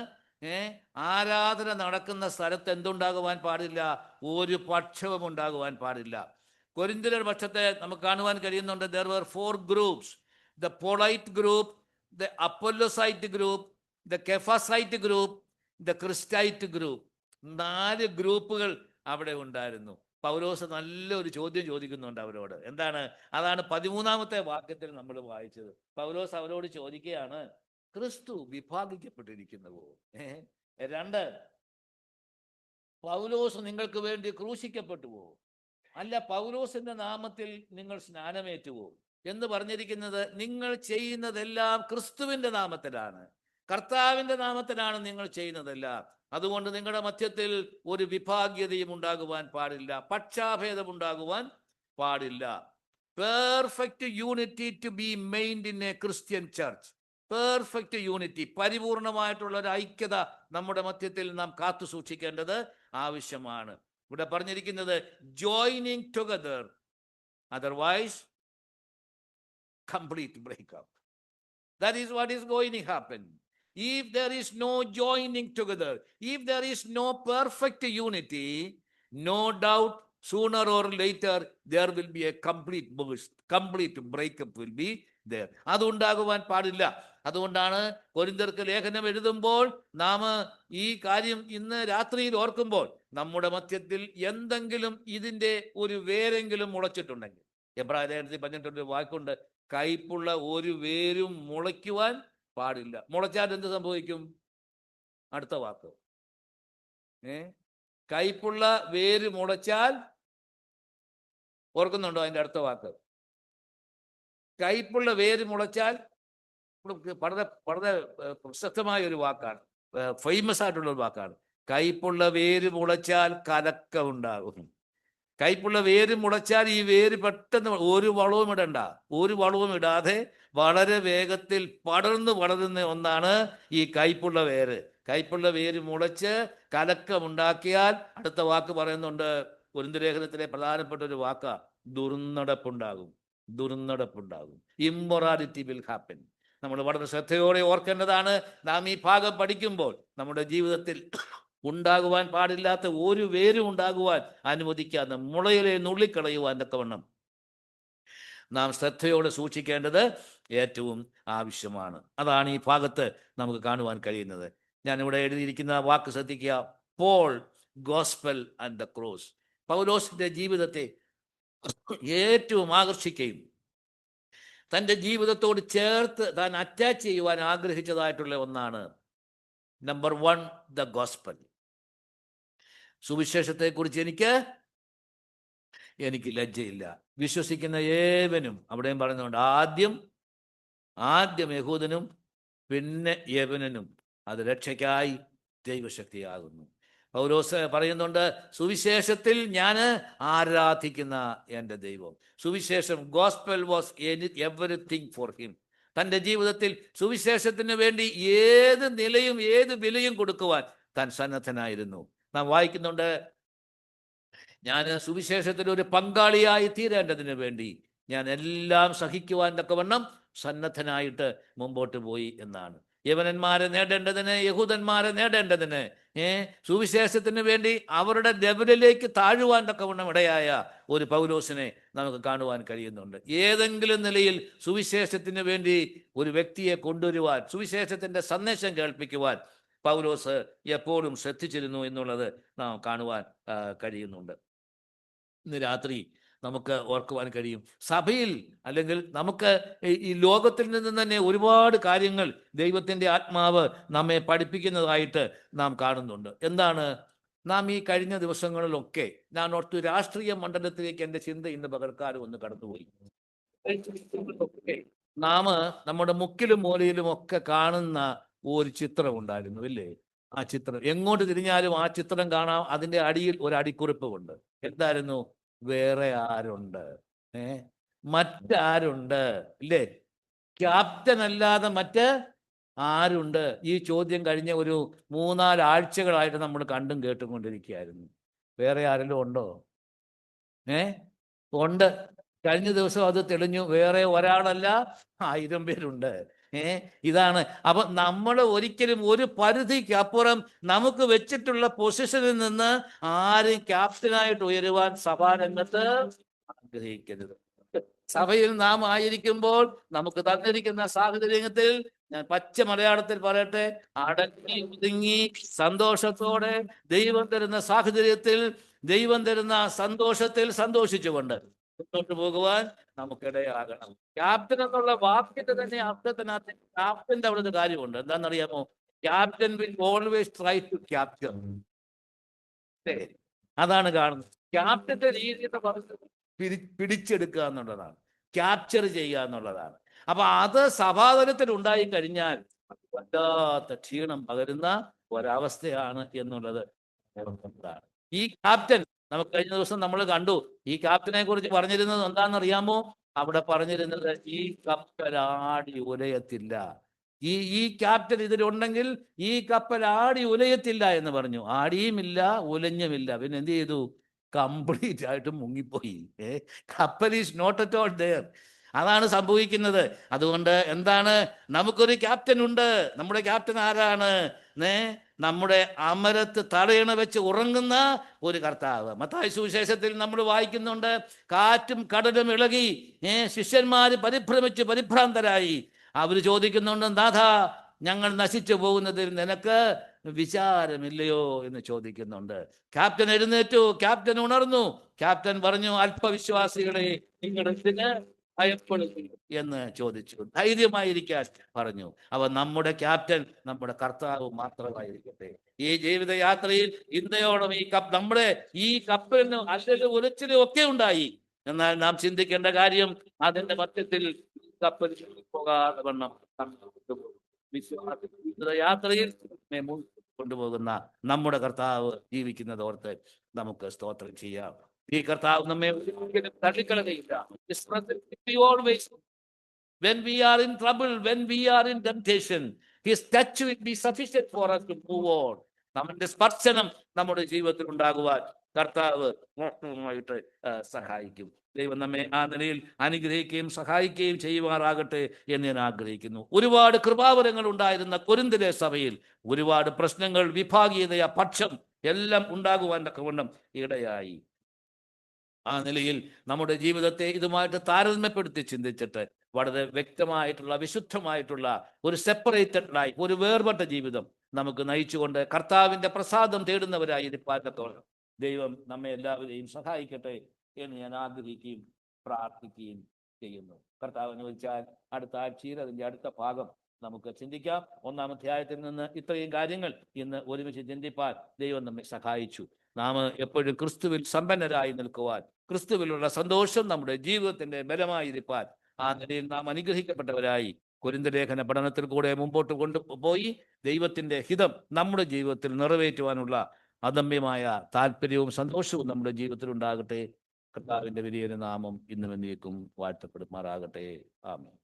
ആരാധന നടക്കുന്ന സ്ഥലത്ത് എന്തുണ്ടാകുവാൻ പാടില്ല? ഒരു പക്ഷവും ഉണ്ടാകുവാൻ പാടില്ല. കൊരിന്ത്യരുടെ പക്ഷത്തെ നമുക്ക് കാണുവാൻ കഴിയുന്നുണ്ട്. there were 4 groups: the polite group, the Apollosite group, the Kephasite group, the Christite group. 4 ഗ്രൂപ്പുകൾ അവിടെ ഉണ്ടായിരുന്നു. പൗലോസ് നല്ലൊരു ചോദ്യം ചോദിക്കുന്നുണ്ട് അവരോട്. എന്താണ്? അതാണ് 13ാമത്തെ വാക്യത്തിൽ നമ്മൾ വായിച്ചത്. പൗലോസ് അവരോട് ചോദിക്കുകയാണ്, ക്രിസ്തു വിഭാഗിക്കപ്പെട്ടിരിക്കുന്നുവോ? 2, പൗലോസ് നിങ്ങൾക്ക് വേണ്ടി ക്രൂശിക്കപ്പെട്ടുവോ? അല്ല, പൗലോസിന്റെ നാമത്തിൽ നിങ്ങൾ സ്നാനമേറ്റുവോ? എന്ന് പറഞ്ഞിരിക്കുന്നത് നിങ്ങൾ ചെയ്യുന്നതെല്ലാം ക്രിസ്തുവിന്റെ നാമത്തിലാണ്, കർത്താവിന്റെ നാമത്തിലാണ് നിങ്ങൾ ചെയ്യുന്നതെല്ലാം. അതുകൊണ്ട് നിങ്ങളുടെ മധ്യത്തിൽ ഒരു വിഭാഗ്യതയും ഉണ്ടാകുവാൻ പാടില്ല, പക്ഷാഭേദം ഉണ്ടാകുവാൻ പാടില്ല. Perfect unity to be maintained in a Christian church. Perfect unity, പരിപൂർണമായിട്ടുള്ള ഒരു ഐക്യത നമ്മുടെ മധ്യത്തിൽ നാം കാത്തു സൂക്ഷിക്കേണ്ടത് ആവശ്യമാണ്. ഇവിടെ പറഞ്ഞിരിക്കുന്നത് joining together, otherwise complete breakup. That is what is going to happen. If there is no joining together, if there is no perfect unity, no doubt sooner or later there will be a complete burst, complete breakup will be there. അതുണ്ടാകുവാൻ പാടില്ല. അതുകൊണ്ടാണ് കൊരിന്ത്യർക്ക് ലേഖനം എഴുതുമ്പോൾ നാം ഈ കാര്യം ഇന്ന് രാത്രിയിൽ ഓർക്കുമ്പോൾ, നമ്മുടെ മധ്യത്തിൽ എന്തെങ്കിലും ഇതിന്റെ ഒരു വേരെങ്കിലും മുളച്ചിട്ടുണ്ടെങ്കിൽ, എബ്രായ ലേഖനത്തിൽ പറഞ്ഞിട്ടൊരു വാക്കുണ്ട്, കയ്പുള്ള ഒരു വേരും മുളയ്ക്കുവാൻ പാടില്ല. മുളച്ചാൽ എന്ത് സംഭവിക്കും? അടുത്ത വാക്ക്, കയ്പുള്ള വേര് മുളച്ചാൽ, ഓർക്കുന്നുണ്ടോ അതിന്റെ അടുത്ത വാക്ക്? കയ്പുള്ള വേര് മുളച്ചാൽ, വളരെ വളരെ പ്രശസ്തമായ ഒരു വാക്കാണ്, ഫേമസ് ആയിട്ടുള്ള ഒരു വാക്കാണ്. കയ്പുള്ള വേര് മുളച്ചാൽ കലക്കം ഉണ്ടാകും. കയ്പുള്ള വേര് മുളച്ചാൽ ഈ വേര് പെട്ടെന്ന് ഒരു വളവും ഇടണ്ട, ഒരു വളവും ഇടാതെ വളരെ വേഗത്തിൽ വളരുന്ന ഒന്നാണ് ഈ കയ്പുള്ള വേര്. കയ്പുള്ള വേര് മുളച്ച് കലക്കമുണ്ടാക്കിയാൽ, അടുത്ത വാക്ക് പറയുന്നുണ്ട്, കൊരിന്ത്യലേഖനത്തിലെ പ്രധാനപ്പെട്ട ഒരു വാക്കാ, ദുർനടപ്പുണ്ടാകും. ദുർനടപ്പുണ്ടാകും. Immorality will happen. നമ്മൾ വളരെ ശ്രദ്ധയോടെ ഓർക്കേണ്ടതാണ്. നാം ഈ ഭാഗം പഠിക്കുമ്പോൾ നമ്മുടെ ജീവിതത്തിൽ ഉണ്ടാകുവാൻ പാടില്ലാത്ത ഒരു വേരും ഉണ്ടാകുവാൻ അനുവദിക്കാതെ മുളയിലെ നുള്ളിക്കളയുവാൻ തക്കവണ്ണം നാം ശ്രദ്ധയോടെ സൂക്ഷിക്കേണ്ടത് ഏറ്റവും ആവശ്യമാണ്. അതാണ് ഈ ഭാഗത്ത് നമുക്ക് കാണുവാൻ കഴിയുന്നത്. ഞാൻ ഇവിടെ എഴുതിയിരിക്കുന്ന വാക്ക് ശ്രദ്ധിക്കുക, Paul, gospel and the cross. പൗലോസിന്റെ ജീവിതത്തെ ഏറ്റവും ആകർഷിക്കുകയും തൻ്റെ ജീവിതത്തോട് ചേർത്ത് താൻ അറ്റാച്ച് ചെയ്യുവാൻ ആഗ്രഹിച്ചതായിട്ടുള്ള ഒന്നാണ് നമ്പർ 1, ദ ഗോസ്പൽ. സുവിശേഷത്തെക്കുറിച്ച് എനിക്ക് ലജ്ജയില്ല. വിശ്വസിക്കുന്ന ഏവനും, അവിടെയും പറയുന്നുണ്ട്, ആദ്യം യഹൂദനും പിന്നെ യവനനും അത് രക്ഷയ്ക്കായി ദൈവശക്തിയാകുന്നു. പൗലോസ് പറയുന്നുണ്ട്, സുവിശേഷത്തിൽ ഞാൻ ആരാധിക്കുന്ന എൻ്റെ ദൈവം. സുവിശേഷം, gospel was everything for him. തൻ്റെ ജീവിതത്തിൽ സുവിശേഷത്തിന് വേണ്ടി ഏത് നിലയും ഏത് വിലയും കൊടുക്കുവാൻ താൻ സന്നദ്ധനായിരുന്നു. നാം വായിക്കുന്നുണ്ട്, ഞാൻ സുവിശേഷത്തിൽ ഒരു പങ്കാളിയായി തീരേണ്ടതിന് വേണ്ടി ഞാൻ എല്ലാം സഹിക്കുവാൻ തക്കവണ്ണം സന്നദ്ധനായിട്ട് മുമ്പോട്ട് പോയി എന്നാണ്. യവനന്മാരെ നേടേണ്ടതിന്, യഹൂദന്മാരെ നേടേണ്ടതിന്, സുവിശേഷത്തിന് വേണ്ടി അവരുടെ ലെവലിലേക്ക് താഴുവാൻ തക്കവണ്ണം ഇടയായ ഒരു പൗലോസിനെ നമുക്ക് കാണുവാൻ കഴിയുന്നുണ്ട്. ഏതെങ്കിലും നിലയിൽ സുവിശേഷത്തിന് വേണ്ടി ഒരു വ്യക്തിയെ കൊണ്ടുവരുവാൻ, സുവിശേഷത്തിൻ്റെ സന്ദേശം കേൾപ്പിക്കുവാൻ പൗലോസ് എപ്പോഴും ശ്രദ്ധിച്ചിരുന്നു എന്നുള്ളത് നാം കാണുവാൻ കഴിയുന്നുണ്ട്. ഇന്ന് രാത്രി നമുക്ക് ഓർക്കുവാൻ കഴിയും, സഭയിൽ അല്ലെങ്കിൽ നമുക്ക് ഈ ലോകത്തിൽ നിന്ന് തന്നെ ഒരുപാട് കാര്യങ്ങൾ ദൈവത്തിൻ്റെ ആത്മാവ് നമ്മെ പഠിപ്പിക്കുന്നതായിട്ട് നാം കാണുന്നുണ്ട്. എന്താണ്? നാം ഈ കഴിഞ്ഞ ദിവസങ്ങളിലൊക്കെ, ഞാൻ ഓർത്തു, രാഷ്ട്രീയ മണ്ഡലത്തിലേക്ക് എൻ്റെ ചിന്ത ഇന്ന് പകർക്കാനും ഒന്ന് കടന്നുപോയി. നാം നമ്മുടെ മുക്കിലും മൂലയിലും ഒക്കെ കാണുന്ന ഒരു ചിത്രം ഉണ്ടായിരുന്നു, ഇല്ലേ? ആ ചിത്രം എങ്ങോട്ട് തിരിഞ്ഞാലും ആ ചിത്രം കാണാം. അതിൻ്റെ അടിയിൽ ഒരു അടിക്കുറിപ്പുണ്ട്. എന്തായിരുന്നു? വേറെ ആരുണ്ട്? മറ്റാരുണ്ട്? ഇല്ലേ? ക്യാപ്റ്റൻ അല്ലാതെ മറ്റ് ആരുണ്ട്? ഈ ചോദ്യം കഴിഞ്ഞ ഒരു 3-4 ആഴ്ചകളായിട്ട് നമ്മൾ കണ്ടും കേട്ടും കൊണ്ടിരിക്കുകയായിരുന്നു. വേറെ ആരെങ്കിലും ഉണ്ടോ? ഉണ്ട്. കഴിഞ്ഞ ദിവസം അത് തെളിഞ്ഞു. വേറെ ഒരാളല്ല, 1000 പേരുണ്ട്. ഇതാണ്. അപ്പൊ നമ്മൾ ഒരിക്കലും ഒരു പരിധിക്ക് അപ്പുറം നമുക്ക് വെച്ചിട്ടുള്ള പൊസിഷനിൽ നിന്ന് ആരും ക്യാപ്റ്റനായിട്ട് ഉയരുവാൻ സഭാരംഗത്ത് ആഗ്രഹിക്കരുത്. സഭയിൽ നാം ആയിരിക്കുമ്പോൾ നമുക്ക് തന്നിരിക്കുന്ന സാഹചര്യത്തിൽ, ഞാൻ പച്ച മലയാളത്തിൽ പറയട്ടെ, അടങ്ങി ഒതുങ്ങി സന്തോഷത്തോടെ ദൈവം തരുന്ന സാഹചര്യത്തിൽ, ദൈവം തരുന്ന സന്തോഷത്തിൽ സന്തോഷിച്ചുകൊണ്ട് മുന്നോട്ട് പോകുവാൻ നമുക്കിടയാകണം. ക്യാപ്റ്റൻ എന്നുള്ള വാക്കിന്റെ തന്നെ അർത്ഥത്തിനകത്ത് ക്യാപ്റ്റന്റെ അവിടെ ഒരു കാര്യമുണ്ട്. എന്താണെന്നറിയാമോ? Captain will always try to capture. അതാണ് കാണുന്നത്. ക്യാപ്റ്റന്റെ രീതി എന്ന് പറയുന്നത് പിടിച്ചെടുക്കുക എന്നുള്ളതാണ്, ക്യാപ്ചർ ചെയ്യുക എന്നുള്ളതാണ്. അപ്പൊ അത് സഭാതലത്തിൽ ഉണ്ടായി കഴിഞ്ഞാൽ വല്ലാത്ത ക്ഷീണം പകരുന്ന ഒരവസ്ഥയാണ് എന്നുള്ളത്. ഈ ക്യാപ്റ്റൻ, നമുക്ക് കഴിഞ്ഞ ദിവസം നമ്മൾ കണ്ടു, ഈ ക്യാപ്റ്റനെ കുറിച്ച് പറഞ്ഞിരുന്നത് എന്താണെന്നറിയാമോ? അവിടെ പറഞ്ഞിരുന്നത്, ഈ കപ്പൽ ആടി ഉലയത്തില്ല. ഈ ക്യാപ്റ്റൻ ഇതിലുണ്ടെങ്കിൽ ഈ കപ്പൽ ആടി ഉലയത്തില്ല എന്ന് പറഞ്ഞു. ആടിയുമില്ല, ഉലഞ്ഞുമില്ല. പിന്നെ എന്ത് ചെയ്തു? കംപ്ലീറ്റ് ആയിട്ട് മുങ്ങിപ്പോയി. കപ്പൽ is not at all there. അതാണ് സംഭവിക്കുന്നത്. അതുകൊണ്ട് എന്താണ്? നമുക്കൊരു ക്യാപ്റ്റൻ ഉണ്ട്. നമ്മുടെ ക്യാപ്റ്റൻ ആരാണ്? നമ്മുടെ അമരത്ത് തടയണ വെച്ച് ഉറങ്ങുന്ന ഒരു കർത്താവ്. മത്തായി സുവിശേഷത്തിൽ നമ്മൾ വായിക്കുന്നുണ്ട്, കാറ്റും കടലും ഇളകി ശിഷ്യന്മാര് പരിഭ്രാന്തരായി. അവർ ചോദിക്കുന്നുണ്ട്, നാഥാ, ഞങ്ങൾ നശിച്ചു പോകുന്നതിൽ നിനക്ക് വിചാരമില്ലയോ എന്ന് ചോദിക്കുന്നുണ്ട്. ക്യാപ്റ്റൻ എഴുന്നേറ്റു, ക്യാപ്റ്റൻ ഉണർന്നു. ക്യാപ്റ്റൻ പറഞ്ഞു, അല്പവിശ്വാസികളെ, നിങ്ങൾ എന്തിന് ഭയപ്പെടുന്നു എന്ന് ചോദിച്ചു. ധൈര്യമായിരിക്കാൻ പറഞ്ഞു. അവ നമ്മുടെ ക്യാപ്റ്റൻ നമ്മുടെ കർത്താവ് മാത്രമായിരിക്കട്ടെ. ഈ ജീവിതയാത്രയിൽ ഇന്നയോളം നമ്മുടെ ഈ കപ്പലിന് അല്ലലും ഉലച്ചിലും ഒക്കെ ഉണ്ടായി. എന്നാൽ നാം ചിന്തിക്കേണ്ട കാര്യം, അതിന്റെ മധ്യത്തിൽ കപ്പൽ പോകാതെ വണ്ണം യാത്രയിൽ കൊണ്ടുപോകുന്ന നമ്മുടെ കർത്താവ് ജീവിക്കുന്നതോർത്ത് നമുക്ക് സ്തോത്രം ചെയ്യാം. ഈ കർത്താവ് നമ്മെ ഒരിക്കലും തള്ളിക്കളകയില്ല. When we are in trouble, when we are in temptation, His touch will be sufficient for us to move on. നമ്മുടെ സ്പർശനം നമ്മുടെ ജീവിതത്തിൽ ഉണ്ടാകുവാൻ കർത്താവ് പൂർണ്ണമായിട്ട് സഹായിക്കും. ദൈവം നമ്മെ ആ നിലയിൽ അനുഗ്രഹിക്കുകയും സഹായിക്കുകയും ചെയ്യുമാറാകട്ടെ എന്ന് ഞാൻ ആഗ്രഹിക്കുന്നു. ഒരുപാട് കൃപാവരങ്ങൾ ഉണ്ടായിരുന്ന കൊരിന്തിലെ സഭയിൽ ഒരുപാട് പ്രശ്നങ്ങൾ, വിഭാഗീയതയ, പക്ഷം എല്ലാം ഉണ്ടാകുവാൻ തക്കവണ്ണം ഇടയായി. ആ നിലയിൽ നമ്മുടെ ജീവിതത്തെ ഇതുമായിട്ട് താരതമ്യപ്പെടുത്തി ചിന്തിച്ചിട്ട് വളരെ വ്യക്തമായിട്ടുള്ള, വിശുദ്ധമായിട്ടുള്ള ഒരു സെപ്പറേറ്റഡ് ലൈഫ്, ഒരു വേർപെട്ട ജീവിതം നമുക്ക് നയിച്ചുകൊണ്ട് കർത്താവിന്റെ പ്രസാദം തേടുന്നവരായി ഇരിപ്പാറ്റത്തോളം ദൈവം നമ്മെ എല്ലാവരെയും സഹായിക്കട്ടെ എന്ന് ഞാൻ ആഗ്രഹിക്കുകയും പ്രാർത്ഥിക്കുകയും ചെയ്യുന്നു. കർത്താവ് അനുവദിച്ചാൽ അടുത്ത ആഴ്ചയിൽ അതിൻ്റെ അടുത്ത ഭാഗം നമുക്ക് ചിന്തിക്കാം. 1-ാം അധ്യായത്തിൽ നിന്ന് ഇത്രയും കാര്യങ്ങൾ ഇന്ന് ഒരുമിച്ച് ചിന്തിപ്പാൻ ദൈവം നമ്മെ സഹായിച്ചു. നാം എപ്പോഴും ക്രിസ്തുവിൽ സമ്പന്നരായി നിൽക്കുവാൻ, ക്രിസ്തുവിലുള്ള സന്തോഷം നമ്മുടെ ജീവിതത്തിന്റെ ബലമായിരിക്കാൻ, ആ നിലയിൽ നാം അനുഗ്രഹിക്കപ്പെട്ടവരായി കൊരിന്ത്യലേഖന പഠനത്തിൽ കൂടെ മുമ്പോട്ട് കൊണ്ടുപോയി ദൈവത്തിന്റെ ഹിതം നമ്മുടെ ജീവിതത്തിൽ നിറവേറ്റുവാനുള്ള അദമ്യമായ താല്പര്യവും സന്തോഷവും നമ്മുടെ ജീവിതത്തിൽ ഉണ്ടാകട്ടെ. കർത്താവിന്റെ വലിയ നാമം ഇന്നും എന്നേക്കും വാഴ്ത്തപ്പെടുമാറാകട്ടെ. ആമേൻ.